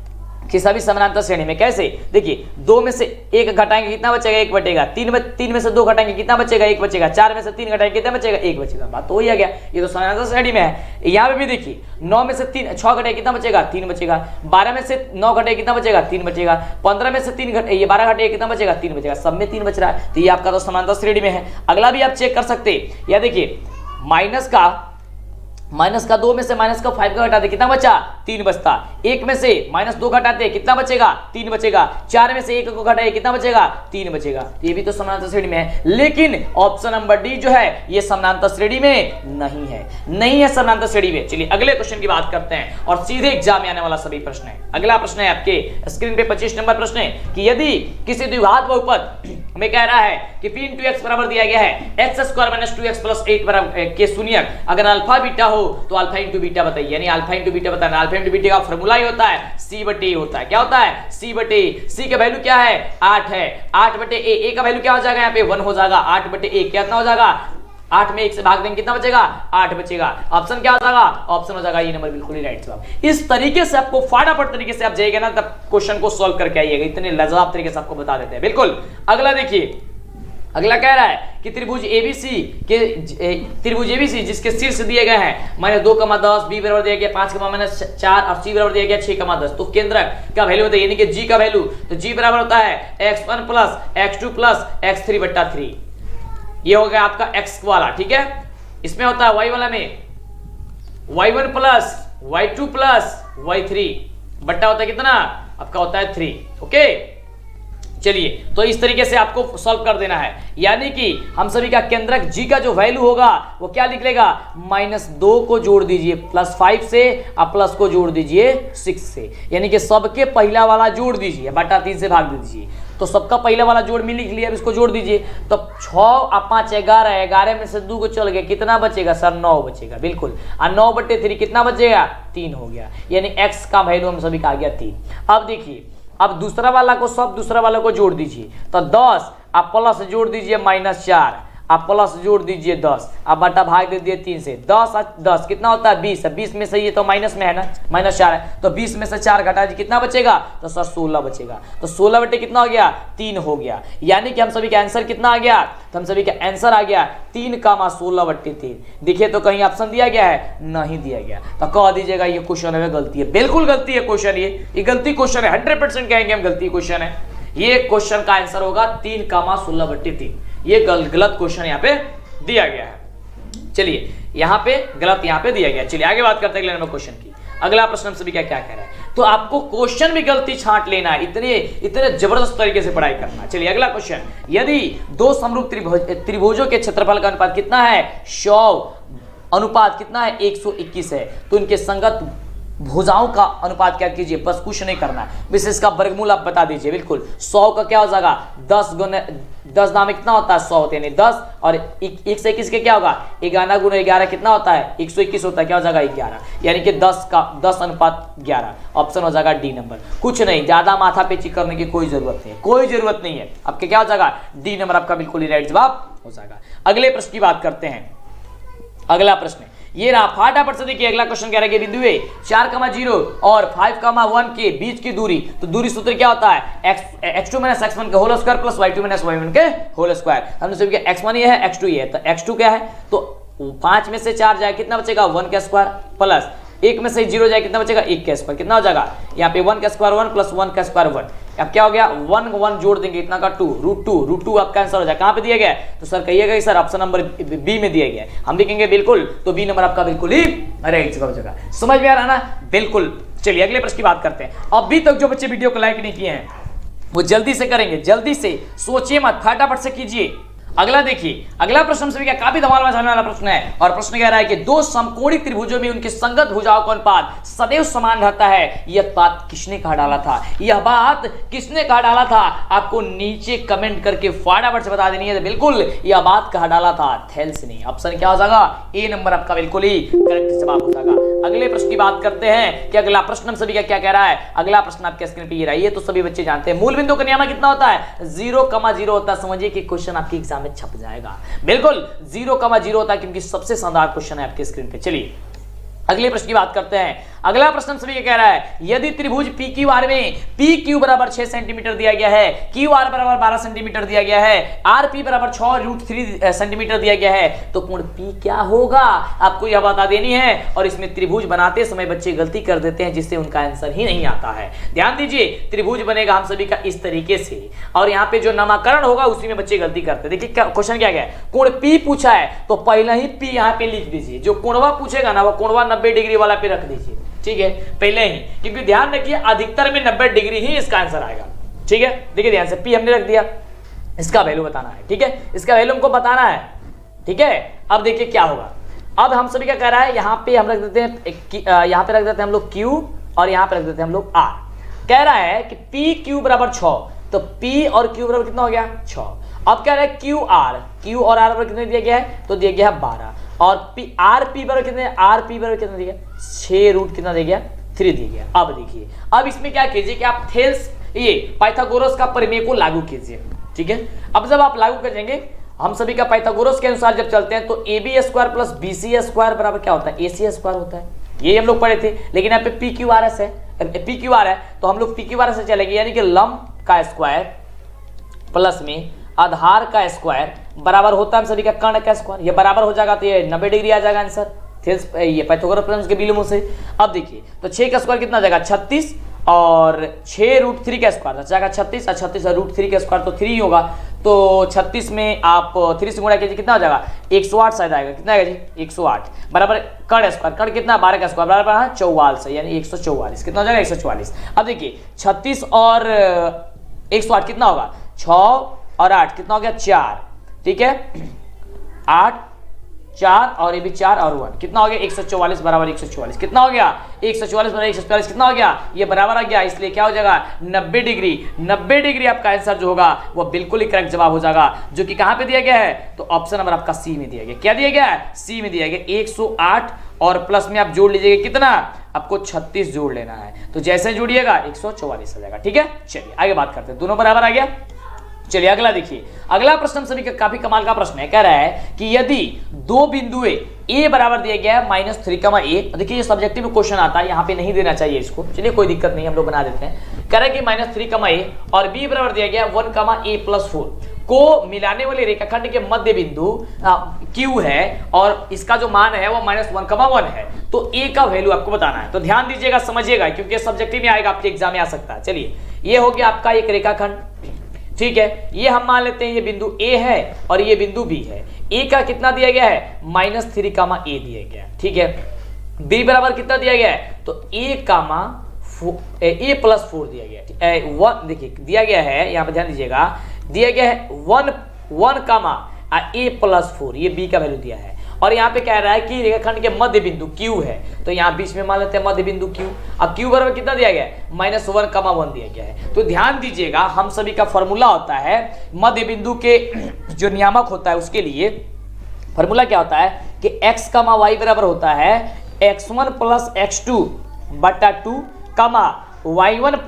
Speaker 1: कि सभी समानांतर श्रेणी में। कैसे, देखिए 2 में से 1 घटाएंगे कितना बचेगा 1 बचेगा, 3 में से 2 घटाएंगे कितना बचेगा 1 बचेगा, 4 में से 3 घटाएंगे कितना बचेगा 1 बचेगा। बात तो वही आ गया, ये तो समानांतर श्रेणी में है। यहाँ पे भी देखिए 9 में से 6 घटाएंगे कितना बचेगा 3 बचेगा, 12 में से 9 घटाएंगे कितना बचेगा 3 बचेगा, 15 में से 12 घटाएंगे कितना बचेगा 3 बचेगा, सब में 3 बच रहा है, तो ये आपका तो समानांतर श्रेणी में है। अगला भी आप चेक कर सकते, या देखिए माइनस का 2 में से माइनस का 5 का घटाते कितना बचा 3 बचता, 1 में से -2 घटाते कितना बचेगा 3 बचेगा, 4 में से 1 को घटाए कितना बचेगा 3 बचेगा। तो ये भी तो समानांतर श्रेणी में है, लेकिन ऑप्शन नंबर डी जो है ये समानांतर श्रेणी में नहीं है समानांतर श्रेणी में। चलिए अगले क्वेश्चन की बात करते हैं और सीधे एग्जाम में आने वाला सभी प्रश्न है। अगला प्रश्न है आपके स्क्रीन पे 25 नंबर प्रश्न है कि यदि किसी द्विघात बहुपद हमें कह रहा है कि p इंटू एक्स बराबर दिया गया है x square minus 2x plus 8 बराबर के शून्यक, अगर अल्फा बीटा हो तो अल्फा इंटू बीटा बताइए, यानी अल्फा इंटू बीटा बताना। अल्फा इंटू बीटा का फॉर्मूला ही होता है c बटे a होता है। क्या होता है? c बटे a। c का वैल्यू क्या है? 8 है। 8 बटे a का वैल्यू क्या हो जाएगा? यहाँ पे 1 हो जाएगा। 8 बटे a कितना हो जाएगा? 8 में 1 से भाग देंगे कितना बचेगा? 8 बचेगा। ऑप्शन क्या हो जाएगा? ऑप्शन हो जाएगा ये नंबर, बिल्कुल ही राइट जवाब। इस तरीके से आपको फटाफट तरीके से आप जाइएगा ना, तब क्वेश्चन को सॉल्व करके आइएगा। इतने लाजवाब तरीके से आपको बता देते हैं। बिल्कुल। अगला देखिए, अगला कह रहा है कि त्रिभुज एबीसी जिसके शीर्ष दिए गए हैं -2, 10, बी बराबर दिया गया 5, -4 और सी बराबर दिया गया 6, 10, तो केंद्रक का वैल्यू होता है, यानी कि जी का वैल्यू, तो जी बराबर होता है x1 plus x2 plus x3 बट्टा 3। ये हो गया आपका x वाला, ठीक है। इसमें होता है y वाला में y1 plus y2 plus y3 बट्टा होता है कितना? आपका होता है 3। ओके, चलिए, तो इस तरीके से आपको सॉल्व कर देना है। यानी कि हम सभी का केंद्रक जी का जो वैल्यू होगा वो क्या निकलेगा? -2 को जोड़ दीजिए +5 से और प्लस को जोड़ दीजिए 6 से, यानी कि सबके पहला वाला जोड़ दीजिए, बटा 3 से भाग दीजिए। तो सबका पहला वाला जोड़ में लिख लिया, अब इसको जोड़ दीजिए। तो 6 और 5 11, 11 में से 2 को चल गया, कितना बचेगा सर? 9 बचेगा। बिल्कुल। और 9 बटे 3 कितना बचेगा? 3 हो गया, यानी x का वैल्यू हम सभी का आ गया 3। अब देखिए, अब दूसरा वाला को जोड़ दीजिए, तो 10 आप प्लस जोड़ दीजिए -4, आप प्लस जोड़ दीजिए 10, आप बटा भाग दे दिए 3 से। 10 कितना होता है? 20। 20 में से ये तो माइनस में है ना, -4 है, तो 20 में से 4 घटा दीजिए, कितना बचेगा? तो सर 16 बचेगा। तो 16 बटे कितना हो गया? 3 हो गया। यानी कि हम सभी का आंसर कितना आ गया? तो हम सभी का आंसर आ गया 3, 16 बटे 3। देखिए तो कहीं ऑप्शन दिया गया है? नहीं दिया गया। तो कह दीजिएगा ये क्वेश्चन में गलती है। बिल्कुल गलती है क्वेश्चन, ये गलती क्वेश्चन है, 100% कहेंगे हम गलती क्वेश्चन है। ये क्वेश्चन का आंसर होगा 3, 16 बटे 3। ये गलत क्वेश्चन यहाँ पे दिया गया है। चलिए, यहाँ पे गलत यहाँ पे दिया गया। चलिए आगे बात करते हैं अगले नंबर क्वेश्चन की। अगला प्रश्न हम सभी क्या क्या कह रहा है, तो आपको क्वेश्चन भी गलती छांट लेना है, इतने जबरदस्त तरीके से पढ़ाई करना। चलिए अगला क्वेश्चन, यदि दो समरूप त्रिभुजों के क्षेत्रफल का अनुपात कितना है? 100 अनुपात कितना है? 121 है, तो इनके संगत भुजाओं का अनुपात क्या कीजिए? बस कुछ नहीं करना, बस इसका वर्गमूल आप बता दीजिए। बिल्कुल। 100 का क्या हो जाएगा? 10 दाम कितना होता है? 100 होते हैं, 10 और 1 से 21 के क्या होगा? 11 गुना 11 कितना होता है? 121 होता है। क्या हो जाएगा? 11, यानी कि 10 अनुपात 11। ऑप्शन हो जाएगा डी नंबर। कुछ नहीं, ज्यादा माथा पेची करने की कोई जरूरत नहीं है, कोई जरूरत नहीं है। आपके क्या हो जाएगा? डी नंबर आपका बिल्कुल ही राइट जवाब हो जाएगा। अगले प्रश्न की बात करते हैं। अगला प्रश्न ये रहा, फटाफट से देखिए। अगला क्वेश्चन कह रहा है कि बिंदु ए 4,0 और 5,1 के बीच की दूरी, तो दूरी सूत्र क्या होता है? x2 - x1 के whole square plus y2 - y1 के होल स्क्वायर। हमने सभी के x1 ये है, x2 ये है, तो x2 क्या है? तो 5 में से 4 जाए कितना बचेगा? 1 का स्क्वायर प्लस 1 में से 0 जाए कितना बचेगा? 1 का स्क्वायर। कितना हो जाएगा? यहाँ पे 1 का स्क्वायर 1 प्लस 1 का स्क्वायर 1। अब क्या हो गया? 1 जोड़ देंगे, इतना का 2 √2 आपका आंसर हो जाए। कहां पे दिया गया है? तो सर कहिएगा सर ऑप्शन नंबर बी में दिया गया है। हम लिखेंगे बिल्कुल, तो बी नंबर आपका बिल्कुल ही राइट जगह। समझ में आ रहा ना? बिल्कुल। चलिए अगले प्रश्न की बात करते हैं। अभी तक जो बच्चे वीडियो को लाइक नहीं किए हैं वो जल्दी से करेंगे, जल्दी से, सोचिए मत, फटाफट से कीजिए। अगला देखिए, अगला प्रश्न सभी का काफी धमाल मचाने वाला प्रश्न है, और प्रश्न कह रहा है कि दो समकोणिक त्रिभुजों में उनके संगत भुजाओं का अनुपात सदैव समान रहता है। यह बात किसने कहा डाला था? यह बात किसने कहा डाला था? आपको नीचे कमेंट करके फटाफट से बता देनी है। बिल्कुल, यह बात कहा डाला था थेल्स ने। ऑप्शन क्या हो जाएगा? ए नंबर आपका बिल्कुल ही करेक्ट जवाब हो जाएगा। अगले प्रश्न की बात करते हैं कि अगला प्रश्न हम सभी का क्या कह रहा है। अगला प्रश्न आपके स्क्रीन पे ये रहा है, ये तो सभी बच्चे जानते हैं। मूल बिंदु का नियम कितना होता है? 0,0 होता है। समझिए कि क्वेश्चन आपके एग्जाम में छप जाएगा। बिल्कुल 0,0 होता है, क्योंकि सबसे शानदार क्वेश्चन है आपके स्क्रीन पे। चलिए अगले प्रश्न की बात करते हैं। अगला प्रश्न हम सभी कह रहा है, यदि त्रिभुज PQR में PQ बराबर 6 सेंटीमीटर दिया गया है, QR बराबर 12 सेंटीमीटर दिया गया है, RP बराबर 6√3 सेंटीमीटर दिया गया है, तो कोण P क्या होगा? आपको यह बता देनी है। और इसमें त्रिभुज बनाते समय बच्चे गलती कर देते हैं, जिससे उनका आंसर ही नहीं आता है। ध्यान दीजिए, त्रिभुज बनेगा हम सभी का इस तरीके से, और यहाँ पे जो नामकरण होगा उसी में बच्चे गलती करते हैं। देखिए क्वेश्चन क्या है, कोण P पूछा है तो पहले ही P यहाँ पे लिख दीजिए। जो कोणवा पूछेगा ना, वो कोणवा 90 डिग्री वाला पे रख दीजिए, ठीक है, पहले ही, क्योंकि ध्यान रखिए अधिकतर में 90 डिग्री ही इसका आंसर आएगा। ठीक है, देखिए ध्यान से, P हमने रख दिया, इसका वैल्यू बताना है। ठीक है, इसका वैल्यू हमको बताना है। ठीक है, अब देखिए क्या होगा। अब हम सभी क्या कह रहा है, यहाँ पे हम रख देते हैं, यहाँ पे रख देते हैं हम लोग Q, और यहाँ पे रख देते हैं हम लोग R। कह रहा है कि PQ बराबर 6, तो P और Q बराबर कितना हो गया? 6। अब क्या रहा है क्यू आर, क्यू और आर पर कितने दिया गया है, तो दिया गया है 12, और पी आर पी पर कितने, आर पी पर कितना दिया गया 6 रूट कितना दिया गया 3 दिया गया। अब देखिए अब इसमें क्या कीजिए कि आप थेल्स ये पाइथागोरस का प्रमेय को लागू कीजिए, ठीक है। अब जब आप लागू करेंगे हम सभी का पाइथागोरस के अनुसार जब चलते हैं तो A B square plus B C square बराबर क्या होता है, ए सी स्क्वायर होता है, ये हम लोग पढ़े थे। लेकिन यहाँ पे पी क्यू आर एस है, पी क्यू आर है तो हम लोग पी क्यू आर एस से चलेंगे, यानी कि लंब का स्क्वायर प्लस में आधार का स्क्वायर बराबर होता है हम सभी का कर्ण का स्क्वायर, ये बराबर हो जाएगा तो ये 90 डिग्री आ जाएगा आंसर थेल्स ये पाइथागोरस प्रमेय के विलोमों से। अब देखिए तो 6 का स्क्वायर कितना आ जाएगा 36 और 6 रूट 3 का स्क्वायर आ जाएगा 36 और 36 रूट 3 का स्क्वायर तो 3 ही होगा, तो 36 में आप 3 से गुणा कीजिए कितना हो जाएगा 108 शायद आएगा, कितना आएगा जी 108 बराबर कर्ण स्क्वायर, कर्ण कितना 12 का स्क्वायर बराबर 44 है, यानी 144 कितना हो जाएगा 144। अब देखिए 36 और 108 कितना होगा 6 और 8 कितना हो गया 4, ठीक है 8 4 और ये भी 4 और 1 कितना हो गया 144 बराबर 144 कितना हो गया 144 बराबर 144 कितना हो गया ये बराबर आ गया, इसलिए क्या हो जाएगा 90 डिग्री। 90 डिग्री आपका आंसर जो होगा वो बिल्कुल ही करेक्ट जवाब हो जाएगा, जो कि कहां पे दिया गया है, तो ऑप्शन नंबर आपका सी में दिया गया। क्या दिया गया है, सी में दिया गया 108 और प्लस में आप जोड़ लीजिएगा कितना, आपको 36 जोड़ लेना है, तो जैसे जोड़िएगा 144 आ जाएगा, ठीक है। चलिए आगे बात करते हैं, दोनों बराबर आ गया। चलिए अगला देखिए, अगला प्रश्न हम सभी का काफी कमाल का प्रश्न है, कह रहा है कि यदि दो बिंदुए ए बराबर दिया गया है -3, ए, देखिए ये सब्जेक्टिव में क्वेश्चन आता है, यहाँ पे नहीं देना चाहिए इसको, चलिए कोई दिक्कत नहीं हम लोग बना देते हैं। कह रहा है कि -3, ए और बी बराबर दिया गया 1, a+4 को मिलाने वाले रेखाखंड के मध्य बिंदु Q है और इसका जो मान है वो -1, है, तो a का वैल्यू आपको बताना है। तो ध्यान दीजिएगा समझिएगा क्योंकि सब्जेक्टिव में आएगा, आपके एग्जाम में आ सकता है। चलिए ये हो गया आपका एक रेखाखंड, ठीक है, ये हम मान लेते हैं ये बिंदु A है और ये बिंदु B है। A का कितना दिया गया है -3, a दिया गया, ठीक है। B बराबर कितना दिया गया है, तो a+4 दिया गया है। 1 देखिए दिया गया है, यहाँ पे ध्यान दीजिएगा, दिया गया है 1, a+4, ये B का वैल्यू दिया है। और यहाँ पे कह रहा है कि रेखाखंड के मध्य बिंदु Q है, तो यहाँ बीच में मान लेते हैं मध्य बिंदु Q। अब Q बराबर कितना दिया गया है -1, दिया गया है। तो ध्यान दीजिएगा हम सभी का फॉर्मूला होता है मध्य बिंदु के जो नियामक होता है उसके लिए फॉर्मूला क्या होता है कि x, y बराबर होता है x1 + x2 बटा 2, y1 +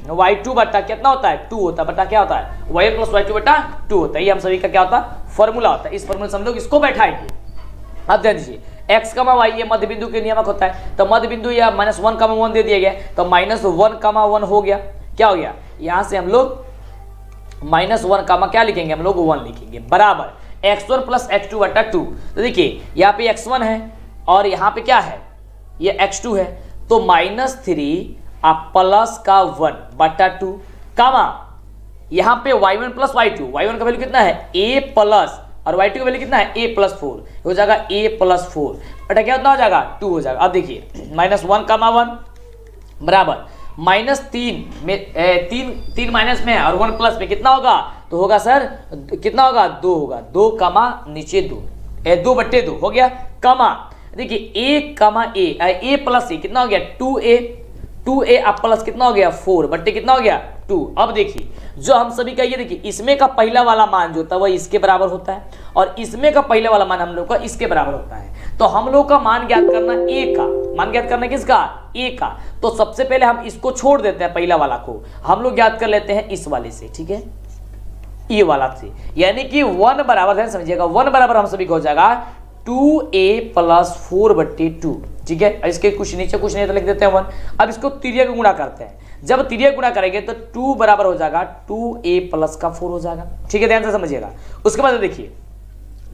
Speaker 1: y2 बटा कितना होता है 2 होता है, बटा क्या होता है y1 + y2 बटा 2 होता है। ये हम सभी का क्या होता है फॉर्मूला होता है। इस फॉर्मूले से हम लोग इसको बैठाएंगे। अब ध्यान दीजिए x, y ये मध्य बिंदु के नियामक होता है, तो मध्य बिंदु या -1, दे दिया गया, तो -1, हो गया, क्या हो गया, यहाँ से हम लोग -1, क्या लिखेंगे हम लोग 1 लिखेंगे, बराबर x1 + x2 बटा 2। तो देखिए यहाँ पे x1 है और यहाँ पे क्या है ये x2 है, तो -3 प्लस का 1 बटा 2, यहाँ पे y1 + y2, y1 का वैल्यू कितना है a+ और y2 का वैल्यू कितना है a+4, हो जाएगा a+4 बटा क्या कितना हो जाएगा 2 हो जाएगा। अब देखिए -1, बराबर -3 में 3 माइनस में है और 1 प्लस में कितना होगा, तो होगा सर कितना होगा 2 होगा, 2 नीचे 2 बटे 2 हो गया, देखिए a प्लस ए कितना हो गया 2a अब प्लस कितना हो गया 4 बट्टे कितना हो गया 2। अब देखिए जो हम सभी का ये देखिए इसमें का पहला वाला मान जो होता है वह इसके बराबर होता है और इसमें का पहला वाला मान हम लोग का इसके बराबर होता है। तो हम लोग का मान ज्ञात करना a का, मान ज्ञात करना किसका a का, तो सबसे पहले हम इसको छोड़ देते हैं, पहला वाला को हम लोग ज्ञात कर लेते हैं इस वाले से, ठीक है, ये वाला से, यानी कि 1 बराबर है, समझिएगा 1 बराबर हम सभी को हो जाएगा 2a + 4 बट्टे 2, ठीक है। इसके कुछ नीचे कुछ नहीं तो लिख देते हैं 1। अब इसको तिर्यक गुणा करते हैं, जब तिर्यक गुणा करेंगे तो 2 बराबर हो जाएगा 2a + का 4 हो जाएगा, ठीक है, ध्यान से समझिएगा। उसके बाद देखिए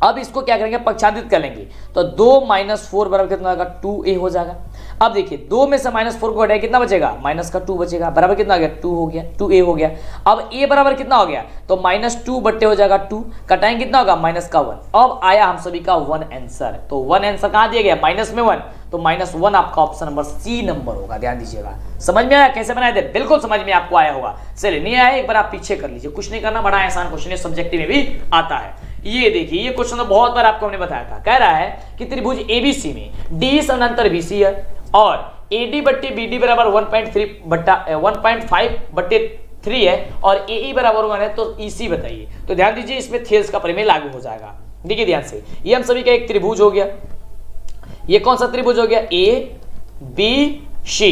Speaker 1: अब इसको क्या करेंगे पक्षांतरित कर लेंगे, तो 2 - 4 बराबर कितना होगा 2a हो जाएगा। अब देखिए 2 में से -4 को हटाए कितना बचेगा -2 बचेगा, बराबर कितना हो गया 2 हो गया, 2a हो गया। अब a बराबर कितना हो गया, तो -2 बट्टे हो जाएगा 2, कटाएंगे कितना होगा -1। अब आया हम सभी का 1 आंसर, तो 1 आंसर कहाँ दिया गया -1, तो -1 आपका ऑप्शन नंबर सी नंबर होगा। ध्यान दीजिएगा, समझ में आया कैसे बनाए थे, बिल्कुल समझ में आपको आया होगा। चलिए नहीं आया एक बार आप पीछे कर लीजिए, कुछ नहीं करना, बड़ा आसान क्वेश्चन है, सब्जेक्टिव में भी आता है। ये देखिए ये क्वेश्चन तो बहुत बार आपको हमने बताया था, कह रहा है कि त्रिभुज ABC में D समानांतर BC है और AD बट्टे BD बराबर 1.5 बट्टे 3 है और AE बराबर 1 है तो EC बताइए। तो ध्यान दीजिए इसमें थेल्स का प्रमेय लागू हो जाएगा। देखिए ध्यान से, ये हम सभी का एक त्रिभुज हो गया। ये कौन सा त्रिभुज हो गया? ABC।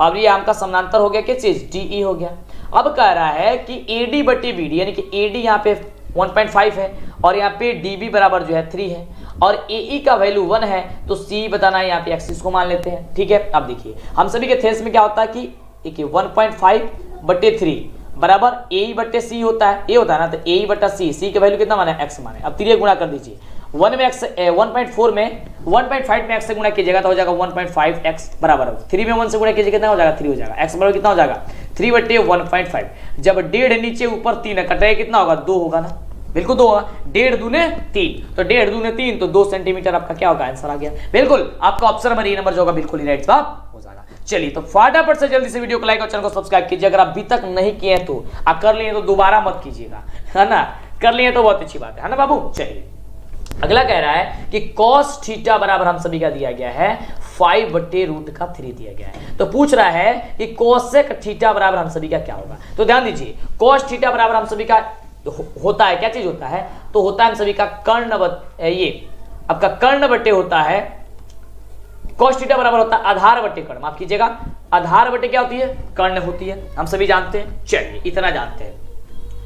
Speaker 1: अब ये आम का समानांतर हो गया क्या चीज? DE हो गया। अब कह रहा है कि AD बटे BD, यानी कि AD यहाँ पे 1.5 है और यहाँ पे DB बराबर जो है 3 है और AE का वैल्यू 1 है तो C बताना है, यहाँ पे एक्सिस को मान लेते हैं। ठीक है, अब देखिए हम सभी के थेल्स में क्या होता है कि 1.5 बटे 3 बराबर AE बटे C होता है, ये होता है ना, तो AE बटा C का वैल्यू कितना माने? x माने। अब 3 गुणा कर दीजिए, 1 में x 1.4 में 1.5 में x से गुणा कीजिएगा तो हो जाएगा 1.5x बराबर 3 में 1 से गुणा कीजिए कितना हो जाएगा? 3 हो जाएगा। x बराबर कितना हो जाएगा? 3 बटे 1.5। जब 1.5 नीचे ऊपर 3 कटेगा कितना होगा? 2 होगा ना, बिल्कुल 2 होगा। 1.5 दूने 3 तो 1.5 दूने 3 तो 2 सेंटीमीटर आपका क्या होगा? आंसर आ गया। बिल्कुल आपका ऑप्शन नंबर ए नंबर जो होगा बिल्कुल ही राइट जवाब हो जाएगा। चलिए तो फटाफट से जल्दी से वीडियो को लाइक और चैनल को सब्सक्राइब कीजिए। अगर अभी तक नहीं किए हैं तो आप कर लिए तो दोबारा मत कीजिएगा, है ना, कर लिए तो बहुत अच्छी बात है ना बाबू। चलिए अगला कह रहा है कि cos थीटा बराबर हम सभी का दिया गया है 5 बटे √3 दिया गया है। तो पूछ रहा है कि कोसेक थीटा बराबर हम सभी का क्या होगा। तो ध्यान दीजिए cos थीटा बराबर हम सभी का होता है क्या चीज होता है? तो होता है हम सभी का कर्ण, ये आपका कर्ण बटे होता है। cos थीटा बराबर होता है आधार बटे कर्ण, माफ कीजिएगा, आधार बटे क्या होती है? कर्ण होती है, हम सभी जानते हैं। चलिए इतना जानते हैं।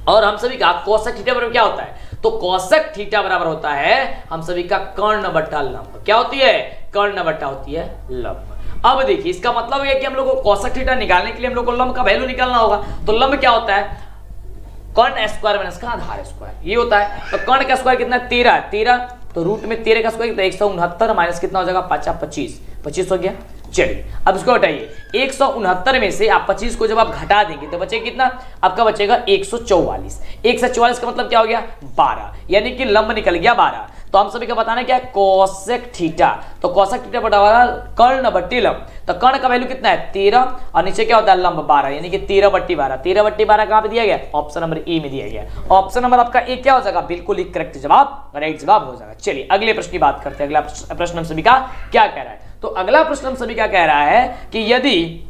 Speaker 1: और हम सभी का कोसेक थीटा बराबर क्या होता है? तो कोसेक थीटा बराबर होता है हम सभी का कर्ण बटा लंब। क्या होती है? कर्ण बटा होती है लंब। अब देखिए इसका मतलब है कि हम लोग को कोसेक थीटा निकालने के लिए हम लोग को लंब का वैल्यू निकालना होगा। तो लंब क्या होता है? कर्ण स्क्वायर माइनस का आधार स्क्वायर, ये होता है। तो कर्ण का स्क्वायर कितना है? 13 तो रूट में 13 का स्क्वायर कितना? 169 माइनस कितना हो जाएगा? 25 हो गया। चलिए अब इसको हटाइए, 169 में से आप 25 को जब आप घटा देंगे तो बचेगा कितना? आपका बचेगा 144। 144 का मतलब क्या हो गया? 12, यानी कि लंब निकल गया 12। तो हम सभी का बताना क्या है? Cosec theta. तो कोसेक थीटा बटा कर्ण बट्टी लंब। तो कर्ण का वैल्यू कितना है? 13 और नीचे क्या होता है? लंब 12, यानी कि 13 बट्टी 12। 13 बट्टी 12 कहां पे दिया गया? ऑप्शन नंबर ए में दिया गया। ऑप्शन नंबर आपका ए क्या हो जाएगा? बिल्कुल ही करेक्ट जवाब, राइट जवाब हो जाएगा। चलिए अगले प्रश्न की बात करते हैं। अगला प्रश्न हम सभी का क्या कह रहा है? तो अगला प्रश्न हम सभी का कह रहा है कि यदि,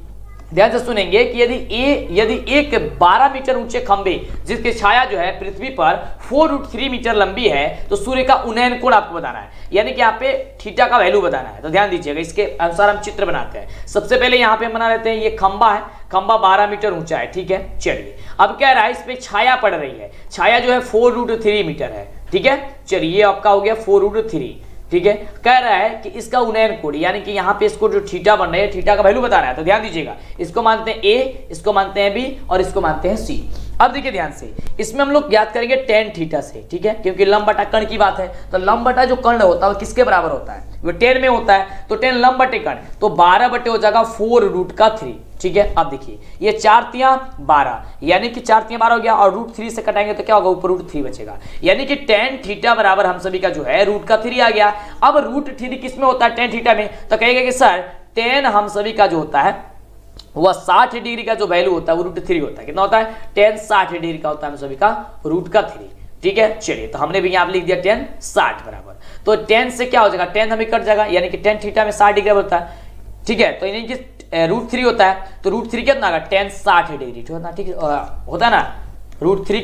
Speaker 1: ध्यान से सुनेंगे, कि यदि एक 12 मीटर ऊंचे खंभे जिसकी छाया जो है पृथ्वी पर 4√3 मीटर लंबी है तो सूर्य का उन्नयन कोण आपको बताना है, यानी कि यहाँ पे थीटा का वैल्यू बताना है। तो ध्यान दीजिएगा, इसके अनुसार हम चित्र बनाते हैं। सबसे पहले यहाँ पे हम बना लेते हैं, ये खंभा है, खंभा 12 मीटर ऊंचा है। ठीक है, चलिए अब कह रहा है इस पे छाया पड़ रही है। छाया जो है 4√3 मीटर है। ठीक है, चलिए ये आपका हो गया 4√3। ठीक है, कह रहा है कि इसका उन्नयन कोण, यानी कि यहाँ पे इसको जो थीटा बन रहा है, थीटा का वैल्यू बता रहा है। तो ध्यान दीजिएगा, इसको मानते हैं ए, इसको मानते हैं बी और इसको मानते हैं सी। अब देखिए ध्यान से, इसमें हम लोग ज्ञात करेंगे tan थीटा से। ठीक है, क्योंकि लंब बटा कर्ण की बात है। तो लंब बटा जो कर्ण होता है वो किसके बराबर होता है? वो tan में होता है। तो tan लंब बटे कर्ण, तो 12 बटे हो जाएगा 4√3। ठीक है, अब देखिए ये 4 तियां 12, यानी कि 4 तियां 12 हो गया और √3 से कटाएंगे तो क्या होगा? ऊपर √3 बचेगा, यानी कि tan थीटा बराबर हम सभी का जो है √3 आ गया। अब √3 किस में होता है? tan थीटा में। तो कहेगा कि सर tan हम सभी का जो होता है वह 60 डिग्री का जो वैल्यू होता है वो √3 होता है। कितना होता है? tan 60 डिग्री का होता है हम सभी का √3। ठीक है, चलिए तो हमने भी यहाँ लिख दिया tan 60 बराबर। तो tan से क्या हो जाएगा? tan हमें कट जाएगा, यानी कि tan थीटा में 60 डिग्री होता है। ठीक है, तो यानी कि √3 होता है, तो √3 कितना होगा? tan 60 degree. ठीक होता है ना, √3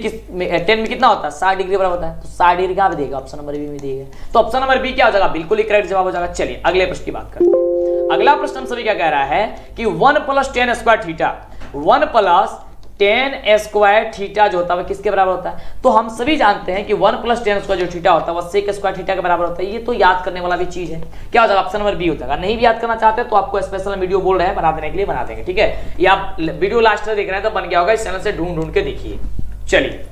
Speaker 1: tan में कितना होता है? 60 डिग्री बराबर होता है। तो 60 डिग्री कहाँ पे देगा? ऑप्शन नंबर बी में देगा। तो ऑप्शन नंबर बी क्या हो जाएगा? बिल्कुल ही करेक्ट जवाब हो जाएगा। चलिए अगले प्रश्न की बात करते हैं। अगला प्रश्न हम सभी क्या कह रहा है कि 1 + tan square theta, 1 + tan square theta जो होता है किसके बराबर होता है? तो हम सभी जानते हैं कि 1 + tan स्क्वायर जो थीटा होता है वह sec स्क्वायर थीटा के बराबर होता है। ये तो याद करने वाला भी चीज है। क्या हो जाएगा? ऑप्शन नंबर बी होता है। नहीं भी याद करना चाहते तो आपको स्पेशल वीडियो बोल रहे हैं बना देने के लिए, बना देंगे। ठीक है, ये आप वीडियो लास्ट में देख रहे हैं तो बन गया होगा, इस चैनल से ढूंढ के देखिए। चलिए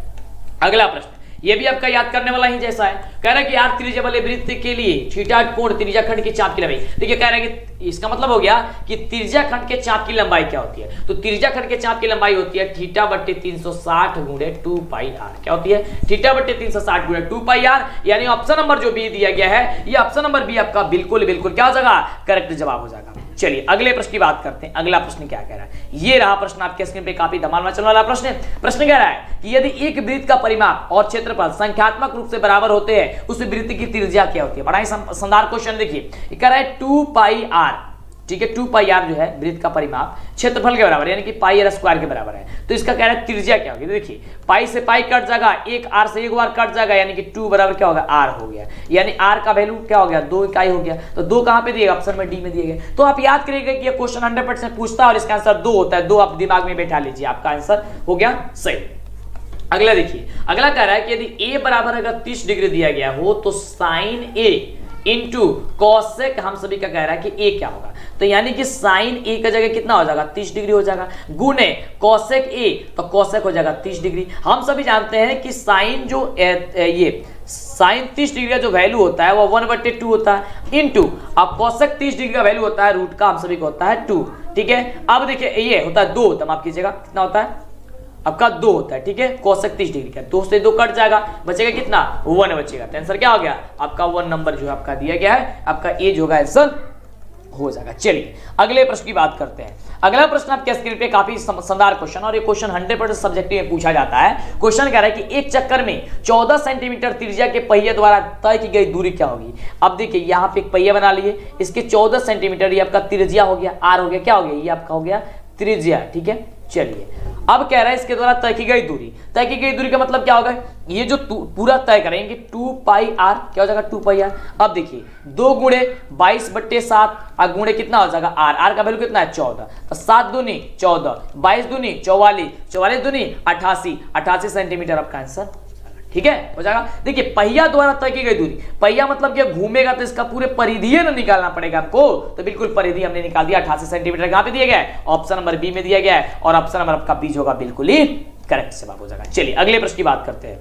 Speaker 1: अगला प्रश्न, ये भी आपका याद करने वाला ही जैसा है। कह रहा है कि यार त्रिज्या वाले वृत्त के लिए थीटा कोण त्रिज्या खंड की चाप की लंबाई। देखिए कह रहा है कि इसका मतलब हो गया कि त्रिज्या खंड के चाप की लंबाई क्या होती है? तो त्रिज्या खंड के चाप की लंबाई होती है थीटा बटे 360 गुणे 2πr। क्या होती है? थीटा बटे 360 गुणे 2πr, यानी ऑप्शन नंबर जो बी दिया गया है, ये ऑप्शन नंबर बी आपका बिल्कुल क्या हो जाएगा? करेक्ट जवाब हो जाएगा। चलिए अगले प्रश्न की बात करते हैं। अगला प्रश्न क्या कह रहा है? ये रहा प्रश्न आपके स्क्रीन पे, काफी धमाल मचने वाला प्रश्न है। प्रश्न कह रहा है कि यदि एक वृत्त का परिमाप और क्षेत्रफल संख्यात्मक रूप से बराबर होते हैं उस वृत्त की त्रिज्या क्या होती है? बड़ा ही शानदार क्वेश्चन। देखिए कह रहा है 2πr, ठीक है। 2 पाई आर जो है वृत्त का परिमाप क्षेत्रफल के बराबर यानी कि पाई आर स्क्वायर के बराबर है। तो इसका कह रहा है त्रिज्या क्या होगी, देखिए पाई से पाई कट जाएगा, एक आर से एक बार कट जाएगा, यानी कि 2 बराबर क्या होगा आर हो गया, यानी आर का वैल्यू क्या हो गया 2 इकाई हो गया। तो 2 कहां पे दिएगा, ऑप्शन में डी में दिए गए। तो आप याद करिएगा कि ये क्वेश्चन 100% पूछता है और इसका आंसर 2 होता है। 2 आप दिमाग में बैठा लीजिए, आपका आंसर हो गया सही। अगला देखिए, अगला कह रहा है कि यदि a बराबर अगर 30 डिग्री दिया गया हो तो साइन a इंटू कॉसेक, हम सभी का कह रहा है कि a क्या होगा, तो यानी कि साइन a का जगह कितना हो जाएगा 30 डिग्री हो जाएगा, गुने कॉसेक a तो कॉसेक हो जाएगा 30 डिग्री। हम सभी जानते हैं कि साइन जो ये साइन 30 डिग्री का जो वैल्यू होता है वो 1/2 होता है, इंटू अब कॉसेक 30 डिग्री का वैल्यू होता है रूट का, हम सभी को होता है 2, ठीक है। अब देखिए ये होता है 2 होता है, माफ कीजिएगा कितना होता है आपका 2 होता है, ठीक है। कोसेक 30 डिग्री का 2 से 2 कट जाएगा, बचेगा कितना 1 बचेगा। तो आंसर क्या हो गया आपका 1 नंबर जो है आपका दिया गया है, आपका ए जो होगा आंसर हो जाएगा। चलिए अगले प्रश्न की बात करते हैं। अगला प्रश्न आपके स्क्रीन पे काफी शानदार क्वेश्चन, और ये क्वेश्चन 100% सब्जेक्टिव में पूछा जाता है। क्वेश्चन कह रहा है कि एक चक्कर में 14 सेंटीमीटर त्रिज्या के पहिए द्वारा तय की गई दूरी क्या होगी। अब देखिए यहाँ पे एक पहिया बना लिए, इसके 14 सेंटीमीटर ये आपका त्रिज्या हो गया, आर हो गया, क्या हो गया ये आपका हो गया त्रिज्या, ठीक है। चलिए अब कह रहा है इसके द्वारा तय की गई दूरी, तय की गई दूरी का मतलब क्या होगा, ये जो पूरा तय करेंगे 2 पाई आर क्या हो जाएगा 2 पाई आर। अब देखिए 2 गुणे 22/7 और गुणे कितना हो जाएगा आर, आर का वैल्यू कितना है 14, तो 7 दूनी 14, 22 दूनी 44, 44 दूनी 88, 88 सेंटीमीटर आपका आंसर, ठीक है हो जाएगा। देखिए पहिया द्वारा तय की गई दूरी, पहिया मतलब कि घूमेगा तो इसका पूरे परिधीय ना निकालना पड़ेगा आपको, तो बिल्कुल परिधि हमने निकाल दिया 88 सेंटीमीटर कहां पे दिया गया है, ऑप्शन नंबर बी में दिया गया है, और ऑप्शन नंबर आपका बी होगा बिल्कुल ही करेक्ट जवाब हो जाएगा। चलिए अगले प्रश्न की बात करते हैं।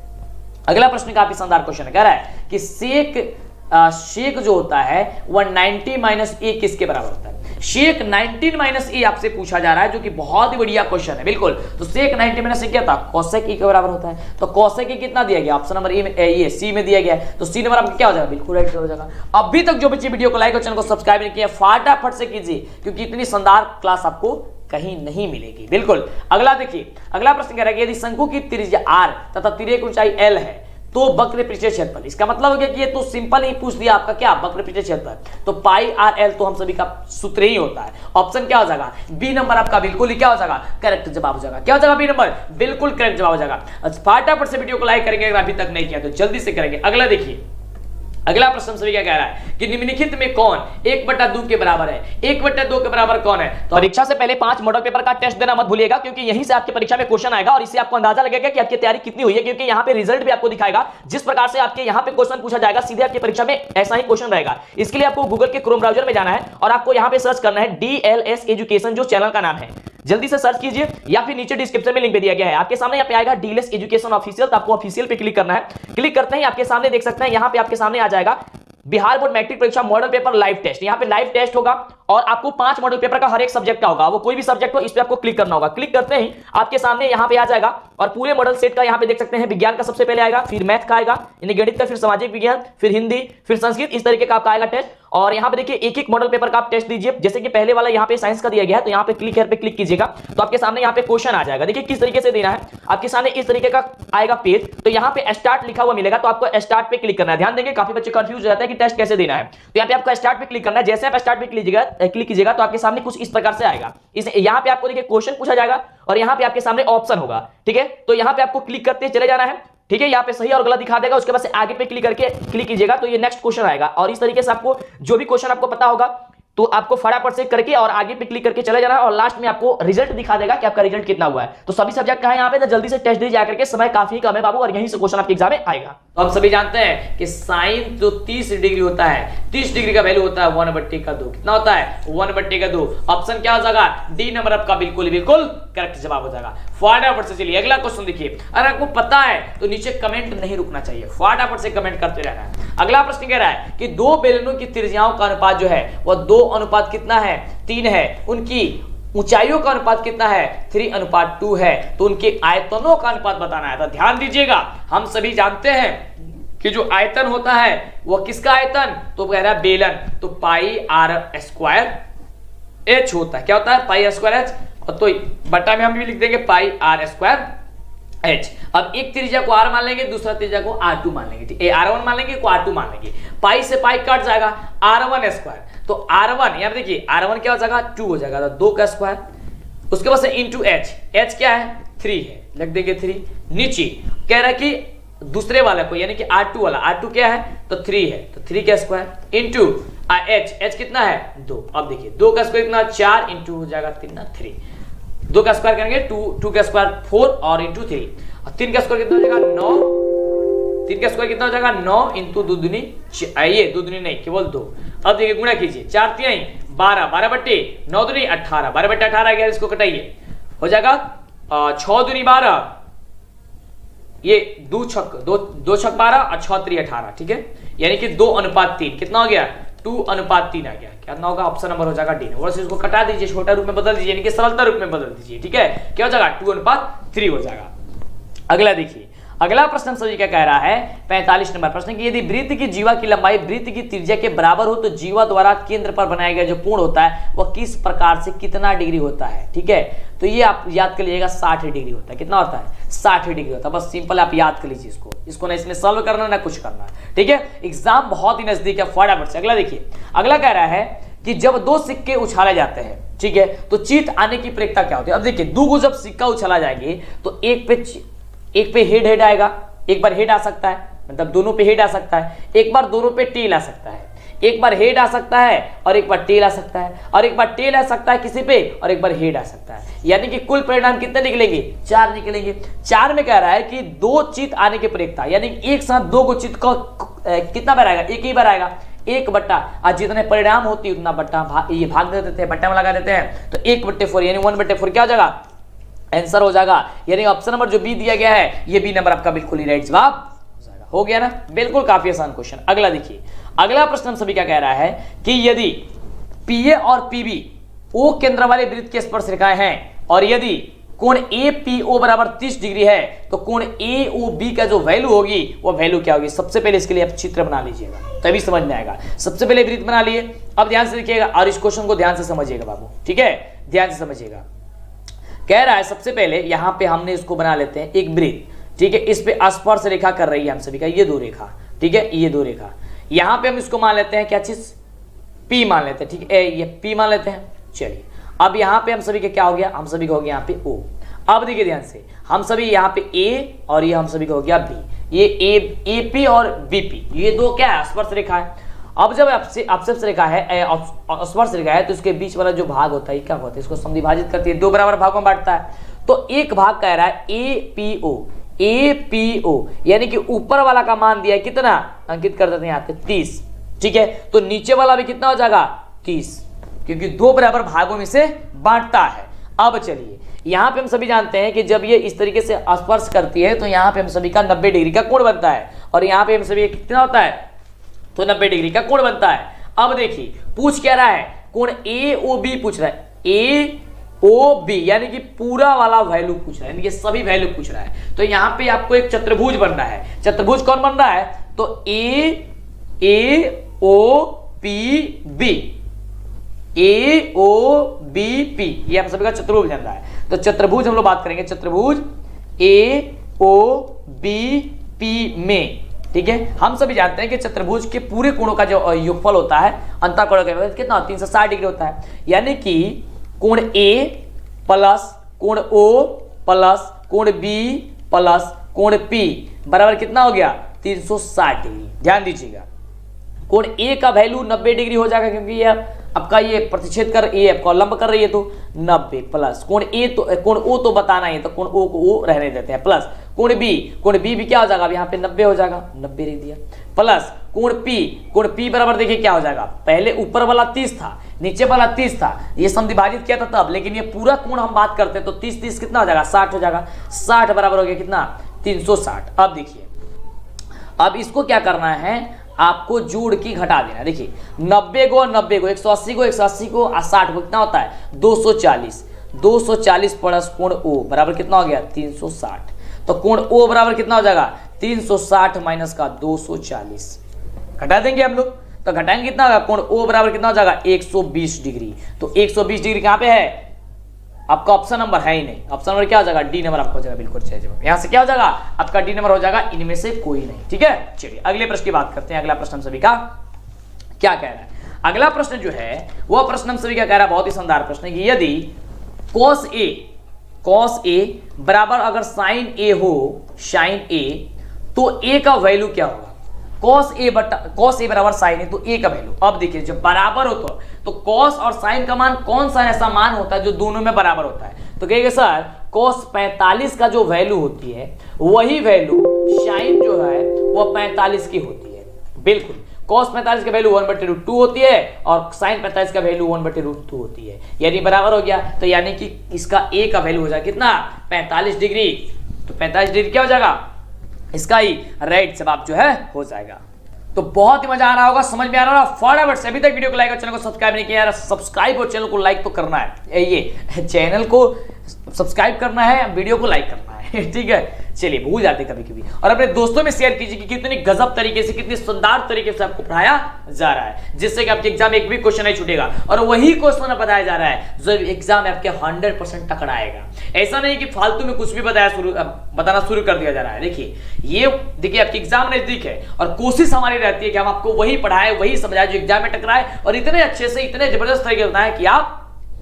Speaker 1: अगला प्रश्न काफी शानदार क्वेश्चन कह रहा है कि शेक जो होता है वह 90 - a किसके बराबर होता है। शेक 90 - a आपसे पूछा जा रहा है, जो कि बहुत ही बढ़िया क्वेश्चन है बिल्कुल। तो शेक 90 - a क्या था, कोसेक e के बराबर होता है। तो कोसेक e कितना दिया गया, ऑप्शन नंबर ए में ये सी में दिया गया है, तो सी नंबर आपका क्या हो जाएगा बिल्कुल राइट हो जाएगा। अभी तक जो बच्चे वीडियो को लाइक और चैनल को सब्सक्राइब नहीं किया फटाफट से कीजिए, क्योंकि इतनी शानदार क्लास आपको कहीं नहीं मिलेगी बिल्कुल। अगला देखिए, अगला प्रश्न कह रहा है कि यदि शंकु की त्रिज्या r तथा तिर्यक की ऊंचाई l है तो वक्र पृष्ठीय क्षेत्रफल, इसका मतलब हो गया कि ये तो सिंपल ही पूछ दिया आपका क्या वक्र पृष्ठीय क्षेत्रफल, तो पाई आर एल तो हम सभी का सूत्र ही होता है। ऑप्शन क्या हो जाएगा बी नंबर आपका बिल्कुल ही क्या हो जाएगा करेक्ट जवाब हो जाएगा। क्या हो जाएगा बी नंबर बिल्कुल करेक्ट जवाब हो जाएगा। फटाफट से वीडियो को लाइक करेंगे, अगर अभी तक नहीं किया तो जल्दी से करेंगे। अगला देखिए, अगला प्रश्न सभी क्या कह रहा है कि निम्नलिखित में कौन 1/2 के बराबर है, 1/2 के बराबर कौन है। तो परीक्षा से पहले 5 मॉडल पेपर का टेस्ट देना मत भूलिएगा, क्योंकि यहीं से आपकी परीक्षा में क्वेश्चन आएगा और इससे आपको अंदाजा लगेगा कि आपकी तैयारी कितनी हुई है, क्योंकि यहाँ पे रिजल्ट भी आपको दिखाएगा। जिस प्रकार से आपके यहाँ पे क्वेश्चन पूछा जाएगा सीधे आपकी परीक्षा में ऐसा ही क्वेश्चन रहेगा। इसके लिए आपको गूगल के क्रोम ब्राउजर में जाना है और आपको यहाँ पे सर्च करना है DLS एजुकेशन, जो चैनल का नाम है, जल्दी से सर्च कीजिए, या फिर नीचे डिस्क्रिप्शन में लिंक पे दिया गया है। आपके सामने यहाँ पे आएगा DLS एजुकेशन ऑफिशियल, तो आपको ऑफिशियल पे क्लिक करना है। क्लिक करते ही आपके सामने देख सकते हैं, यहाँ पे आपके सामने आ जाएगा बिहार बोर्ड मैट्रिक परीक्षा मॉडल पेपर लाइव टेस्ट। यहाँ पे लाइव टेस्ट होगा और आपको 5 मॉडल पेपर का हर एक सब्जेक्ट का होगा, वो कोई भी सब्जेक्ट हो, इस पे आपको क्लिक करना होगा। क्लिक करते ही आपके सामने यहाँ पे आ जाएगा और पूरे मॉडल सेट का यहाँ पे देख सकते हैं, विज्ञान का सबसे पहले आएगा, फिर मैथ का आएगा, यानी गणित का, फिर सामाजिक विज्ञान, फिर हिंदी, फिर संस्कृत, इस तरीके का आपका आएगा टेस्ट। और यहाँ पे देखिए एक एक मॉडल पेपर का आप टेस्ट दीजिए। जैसे कि पहले वाला यहाँ पे साइंस का दिया गया है, तो यहाँ पे क्लिक पे क्लिक कीजिएगा तो आपके सामने यहाँ पे क्वेश्चन आ जाएगा। देखिए किस तरीके से देना है, आपके सामने इस तरीके का आएगा पेज, तो यहाँ पे स्टार्ट लिखा हुआ मिलेगा, तो आपको स्टार्ट पे क्लिक करना है। ध्यान देंगे काफी बच्चे कंफ्यूज हो जाते हैं कि टेस्ट कैसे देना है, तो यहाँ पे आपको स्टार्ट पे क्लिक करना है। जैसे आप स्टार्ट पे क्लिक कीजिएगा तो आपके सामने कुछ इस प्रकार से आएगा। यहाँ पे आपको देखिए क्वेश्चन पूछा जाएगा और यहाँ पे आपके सामने ऑप्शन होगा, ठीक है। तो यहाँ पे आपको क्लिक करते चले जाना है, ठीक है। यहाँ पे सही और गलत दिखा देगा, उसके बाद से आगे पे क्लिक कीजिएगा तो ये नेक्स्ट क्वेश्चन आएगा। और इस तरीके से आपको जो भी क्वेश्चन आपको पता होगा तो आपको फटाफट से करके और आगे पे क्लिक करके चले जाना है, और लास्ट में आपको रिजल्ट दिखा देगा कि आपका रिजल्ट कितना हुआ है। तो सभी सब्जेक्ट का है यहाँ पे, तो जल्दी से टेस्ट दे जाकर के, समय काफी कम है बाबू, और यहीं से क्वेश्चन आपके एग्जाम में आएगा। तो हम सभी जानते हैं कि साइन जो 30 डिग्री होता है, 30 डिग्री का वैल्यू होता है 1/2, कितना होता है 1/2। ऑप्शन क्या हो जाएगा डी नंबर आपका बिल्कुल करेक्ट जवाब हो जाएगा। फटाफट से चलिए अगला क्वेश्चन देखिए, अगर आपको पता है तो नीचे कमेंट नहीं रुकना चाहिए, फटाफट से कमेंट करते रहना है। अगला प्रश्न कह रहा है कि दो बेलनों की त्रिज्याओं का अनुपात जो है वह 2 कितना है 3 है, उनकी ऊंचाइयों का अनुपात कितना है 3:2 है, तो उनके आयतनों का अनुपात बताना है। तो ध्यान दीजिएगा, हम सभी जानते हैं कि जो आयतन होता है वह किसका आयतन, तो कह रहा है बेलन, तो पाई आर स्क्वायर एच होता है। क्या होता है पाई आर स्क्वायर एच, और तो बटा में हम भी लिख देंगे पाई आर स्क्वायर एच। अब एक त्रिज्या को आर मान लेंगे, दूसरा त्रिज्या को R2 मान लेंगे, ठीक है, R1 मान लेंगे को R2 मान लेंगे। पाई से पाई कट जाएगा, R1 स्क्वायर, तो R1 यहाँ पे देखिए R1 क्या हो जाएगा 2 हो जाएगा, तो 2 का स्क्वायर, उसके बाद से इंटू एच, एच क्या है 3 है, लिख देंगे 3। नीचे कह रहा है कि दूसरे वाला को यानी कि R2 वाला, R2 क्या है तो 3 है, तो 3 का स्क्वायर इंटू एच, एच कितना है 2। अब देखिए 2 का स्क्वायर कितना 4 इंटू हो जाएगा 3 ना 3, 2 का स्क्वायर करेंगे 2 का स्क्वायर 4 और इंटू 3, और 3 का स्क्वायर कितना हो जाएगा 9, 3 का स्क्वायर कितना हो जाएगा 9 इंटू 2 दूनी, ये 2 दूनी नहीं केवल 2। अब देखिए गुणा कीजिए, 4 3 12, 12 बट्टे 9 दूनी 18, 12 बट्टे 18 गया, इसको कटाइए हो जाएगा 6 दूनी 12, ये 2 छक 12 और 6 3 18, ठीक है, यानी कि 2:3 कितना हो गया 2:3 आ गया। क्या होगा ऑप्शन नंबर हो जाएगा डी। और इसको कटा दीजिए, छोटा रूप में बदल दीजिए, यानी कि सरलता रूप में बदल दीजिए, ठीक है, क्या हो जाएगा 2:3 हो जाएगा। अगला देखिए, अगला प्रश्न सभी क्या कह रहा है 45 नंबर प्रश्न कि यदि वृत्त की जीवा की लंबाई वृत्त की त्रिज्या के बराबर हो तो जीवा द्वारा केंद्र पर बनाया गया जो कोण होता है वह किस प्रकार से कितना डिग्री होता है। ठीक है, तो ये आप याद कर लीजिएगा 60 डिग्री होता है। कितना होता है 60 डिग्री होता है। बस सिंपल आप याद कर लीजिए इसको ना इसमें सॉल्व करना ना कुछ करना। ठीक है, एग्जाम बहुत ही नजदीक है, फटाफट से। अगला देखिए, अगला कह रहा है कि जब दो सिक्के उछाले जाते हैं, ठीक है, तो जीत आने की प्रेरकता क्या होती है। अब देखिए दो को जब सिक्का उछाला जाएंगे तो एक पे हेड आएगा, एक बार हेड आ सकता है, मतलब दोनों पे हेड आ सकता है, एक बार दोनों पे टेल आ सकता है, एक बार हेड आ सकता है और एक बार टेल आ सकता है, और एक बार टेल आ सकता है किसी पे और एक बार हेड आ सकता है। यानी कि कुल परिणाम कितने निकलेंगे 4 निकलेंगे। 4 में कह रहा है कि दो चित आने की प्रेरकता, यानी एक साथ दो को चित का कितना बार आएगा, एक ही बार आएगा, 1 बट्टा, और जितने परिणाम होती है उतना बट्टा ये भाग दे देते हैं, बट्टा में लगा देते हैं, तो 1/4 यानी 1/4 क्या हो जाएगा आंसर हो जाएगा। यानी ऑप्शन नंबर जो बी दिया गया है ये बी नंबर आपका बिल्कुल ही राइट जवाब हो जाएगा। हो गया ना, बिल्कुल काफी आसान क्वेश्चन। अगला देखिए, अगला प्रश्न सभी क्या कह रहा है कि यदि पीए और पीबी ओ केंद्र वाले वृत्त के स्पर्श रेखाएं हैं और यदि कोण एपीओ बराबर 30 डिग्री है तो कोण एओबी का जो वैल्यू होगी वो वैल्यू क्या होगी। सबसे पहले इसके लिए आप चित्र बना लीजिएगा तभी समझ में आएगा। सबसे पहले वृत्त बना लिए, अब ध्यान से देखिएगा और इस क्वेश्चन को ध्यान से समझिएगा बाबू, ठीक है, ध्यान से समझिएगा। कह रहा है सबसे पहले यहां पे हमने इसको बना लेते हैं एक वृत्त, ठीक है, इस पे स्पर्श रेखा कर रही है हम सभी का ये दो रेखा, ठीक है, ये दो रेखा। यहां पे हम इसको मान लेते हैं क्या चीज P मान लेते हैं, ठीक है, ये P मान लेते हैं। चलिए अब यहां पे हम सभी का क्या हो गया, हम सभी का हो गया यहाँ पे O। अब देखिए ध्यान से, हम सभी यहाँ पे A और ये हम सभी का हो गया B, ये AP और BP, ये दो क्या है स्पर्श रेखा है। अब जब अपस्पर्श रेखा है, स्पर्श रेखा है, तो इसके बीच वाला जो भाग होता है क्या होता है, इसको समद्विभाजित करती है, दो बराबर भागों में बांटता है। तो एक भाग कह रहा है एपीओ, यानी कि ऊपर वाला का मान दिया है कितना, अंकित कर देते हैं यहाँ पे 30, ठीक है, तो नीचे वाला भी कितना हो जाएगा 30, क्योंकि दो बराबर भागों में से बांटता है। अब चलिए यहाँ पे हम सभी जानते हैं कि जब ये इस तरीके से स्पर्श करती है तो यहाँ पे हम सभी का 90 डिग्री का कोण बनता है, और यहाँ पे हम सभी कितना होता है तो 90 डिग्री का कोण बनता है। अब देखिए पूछ क्या रहा है, कोण एओबी पूछ रहा है, एओबी यानी कि पूरा वाला वैल्यू पूछ रहा है, यानी कि सभी वैल्यू पूछ रहा है। तो यहाँ पे आपको एक चतुर्भुज बन रहा है। चतुर्भुज कौन बन रहा है, तो एओबीपी, ये हम सभी का चतुर्भुज बन रहा है। तो चतुर्भुज हम लोग बात करेंगे, चतुर्भुज एओबीपी में, ठीक है, हम सभी जानते हैं कि चतुर्भुज के पूरे कोणों का जो योगफल होता है अंतःकोण का कितना 360 डिग्री होता है। यानी कि कोण ए प्लस कोण ओ प्लस कोण बी प्लस कोण पी बराबर कितना हो गया 360 डिग्री। ध्यान दीजिएगा, कोण ए का वैल्यू 90 डिग्री हो जाएगा, क्योंकि ये आपका ये प्रतिच्छेद कर ये आपका लंब कर रही है, तो 90 प्लस कोण ए तो कोण ओ तो बताना है, तो कोण ओ को ओ रहने देते हैं, प्लस कोण बी भी क्या हो जाएगा, अब यहाँ पे 90 हो जाएगा, 90 लिख दिया, प्लस कोण पी बराबर देखिए क्या हो जाएगा, पहले ऊपर वाला 30 था, नीचे वाला 30 था, ये समद्विभाजित किया था तब, लेकिन ये पूरा कोण हम बात करते हैं तो 30 कितना हो जाएगा 60 हो जाएगा, 60 बराबर हो गया कितना 360। अब देखिए, अब इसको क्या करना है, आपको जोड़ की घटा देना। देखिए 90 को 180 को 60 को कितना होता है 240 प्लस कोण ओ बराबर कितना हो गया 360। तो कोण ओ बराबर कितना हो जाएगा 360 माइनस का 240, घटा देंगे हम लोग, तो घटाएंगे कितना होगा, कोण ओ बराबर कितना हो जाएगा 120 डिग्री। तो 120 डिग्री कहां पे है, आपका ऑप्शन नंबर है ही नहीं, ऑप्शन नंबर क्या हो जाएगा डी नंबर आपका हो जाएगा, बिल्कुल सही जवाब। यहां से क्या हो जाएगा आपका डी नंबर हो जाएगा, इनमें से कोई नहीं। ठीक है, चलिए अगले प्रश्न की बात करते हैं। अगला प्रश्न हम सभी का क्या कह रहा है, अगला प्रश्न जो है वह प्रश्न हम सभी क्या कह रहा है, बहुत ही शानदार प्रश्न है कि यदि cos A बराबर अगर sin A हो sin A तो A का वैल्यू क्या होगा। cos A बराबर sin A तो A का वैल्यू, अब देखिए जब बराबर हो तो cos और sin का मान कौन सा ऐसा मान होता है जो दोनों में बराबर होता है। तो कहेंगे सर cos 45 का जो वैल्यू होती है वही वैल्यू sin जो है वह 45 की होती है। बिल्कुल, cos 45 का वैल्यू 1/√2 होती है और sin 45 का वैल्यू 1/√2 होती है, यानी बराबर हो गया। तो यानी कि इसका A का वैल्यू हो जाएगा कितना, 45 डिग्री। तो 45 डिग्री क्या हो जाएगा, इसका ही राइट जवाब जो है हो जाएगा। तो बहुत ही मजा आ रहा होगा, समझ में आ रहा होगा। फटाफट से अभी तक वीडियो को लाइक और चैनल को सब्सक्राइब नहीं किया यार, सब्सक्राइब और चैनल को लाइक तो करना है, ये चैनल को सब्सक्राइब करना है, वीडियो को लाइक करना है, ठीक है। चलिए, भूल जाते कभी कभी, और अपने दोस्तों में शेयर कीजिए कि कितनी गजब तरीके से, कितनी शानदार तरीके से आपको पढ़ाया जा रहा है, जिससे कि आपके एग्जाम में एक भी क्वेश्चन नहीं छूटेगा और वही क्वेश्चन बताया जा रहा है जो एग्जाम में आपके 100% टकराएगा। ऐसा नहीं कि फालतू में कुछ भी बताना शुरू कर दिया जा रहा है। देखिए आपकी एग्जाम नजदीक है और कोशिश हमारी रहती है कि हम आपको वही पढ़ाए, वही समझाए जो एग्जाम में टकराए और इतने अच्छे से, इतने जबरदस्त तरीके से बताएं कि आप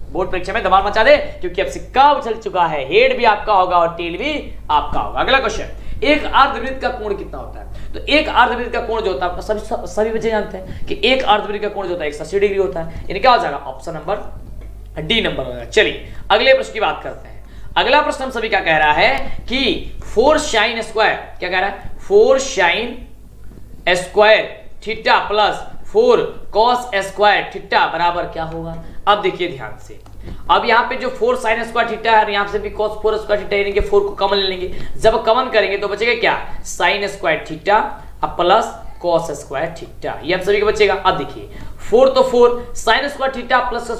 Speaker 1: बोर्ड परीक्षा में धमाल मचा दे, क्योंकि अब सिक्का उछल चुका है, हेड भी आपका होगा और टेल भी आपका होगा। अगला क्वेश्चन, एक अर्धवृत्त का कोण कितना होता है। तो एक अर्धवृत्त का कोण जो होता है सभी बच्चे जानते हैं कि एक अर्धवृत्त का कोण जो होता है 180 डिग्री होता है, यानी क्या हो जाएगा, ऑप्शन नंबर डी नंबर होगा। चलिए अगले प्रश्न की बात करते हैं। अगला प्रश्न हम सभी क्या कह रहा है कि 4 sin स्क्वायर, क्या कह रहा है, 4 sin square theta plus 4 cos square theta बराबर क्या होगा। अब देखिए ध्यान से, अब यहाँ पे जो 4 sin स्क्वायर थीटा है, यहाँ से भी cos 4 स्क्वायर थीटा, यानी कि 4 को कॉमन ले लेंगे। जब कॉमन करेंगे तो बचेगा क्या, sin square theta plus cos square theta, ये हम सभी को बचेगा। अब देखिए 4 तो 4 sin square theta plus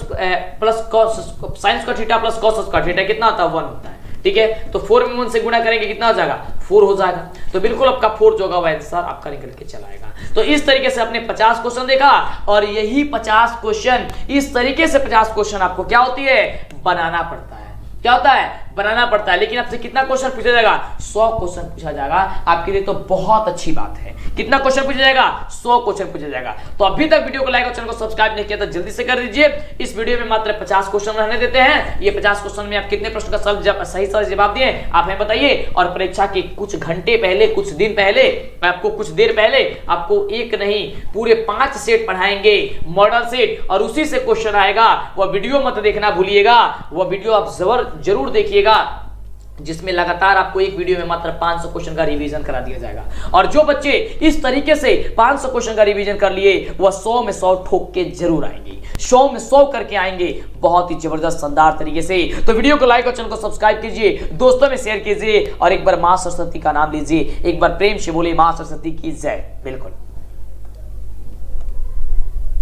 Speaker 1: cos sin square theta plus cos square theta कितना होता है, 1 होता है, ठीक है। तो 4 में 1 से गुणा करेंगे कितना हो जाएगा, 4 हो जाएगा। तो बिल्कुल आपका 4 जो होगा वह आंसर आपका निकल के चला आएगा। तो इस तरीके से आपने 50 क्वेश्चन देखा और यही 50 क्वेश्चन, इस तरीके से 50 क्वेश्चन आपको क्या होती है, बनाना पड़ता है। क्या होता है, बनाना पड़ता है। लेकिन आपसे कितना क्वेश्चन पूछा जाएगा, 100 क्वेश्चन पूछा जाएगा। आपके लिए तो बहुत अच्छी बात है। कितना क्वेश्चन पूछा जाएगा, 100 क्वेश्चन पूछा जाएगा। तो अभी तक वीडियो को लाइक और चैनल को सब्सक्राइब नहीं किया तो जल्दी से कर दीजिए। इस वीडियो में मात्र 50 क्वेश्चन रहने देते हैं। ये 50 क्वेश्चन में आप कितने प्रश्न का सही जवाब दिए आप हमें बताइए। और परीक्षा के कुछ घंटे पहले, कुछ दिन पहले, आपको कुछ देर पहले आपको एक नहीं पूरे 5 सेट पढ़ाएंगे, मॉडल सेट, और उसी से क्वेश्चन आएगा। वह वीडियो मत देखना भूलिएगा, वह वीडियो आप जरूर देखिएगा, जिसमें लगातार आपको एक वीडियो में मात्र 500 क्वेश्चन का रिवीजन करा दिया जाएगा। और जो बच्चे इस तरीके से 500 क्वेश्चन का रिवीजन कर लिए वह 100 में 100 ठोक के जरूर आएंगे, 100 में 100 करके आएंगे, बहुत ही जबरदस्त शानदार तरीके से। तो वीडियो को लाइक और चैनल को सब्सक्राइब कीजिए, दोस्तों में शेयर कीजिए और एक बार मां सरस्वती का नाम लीजिए, एक बार प्रेम से बोलिए मां सरस्वती की जय। बिल्कुल।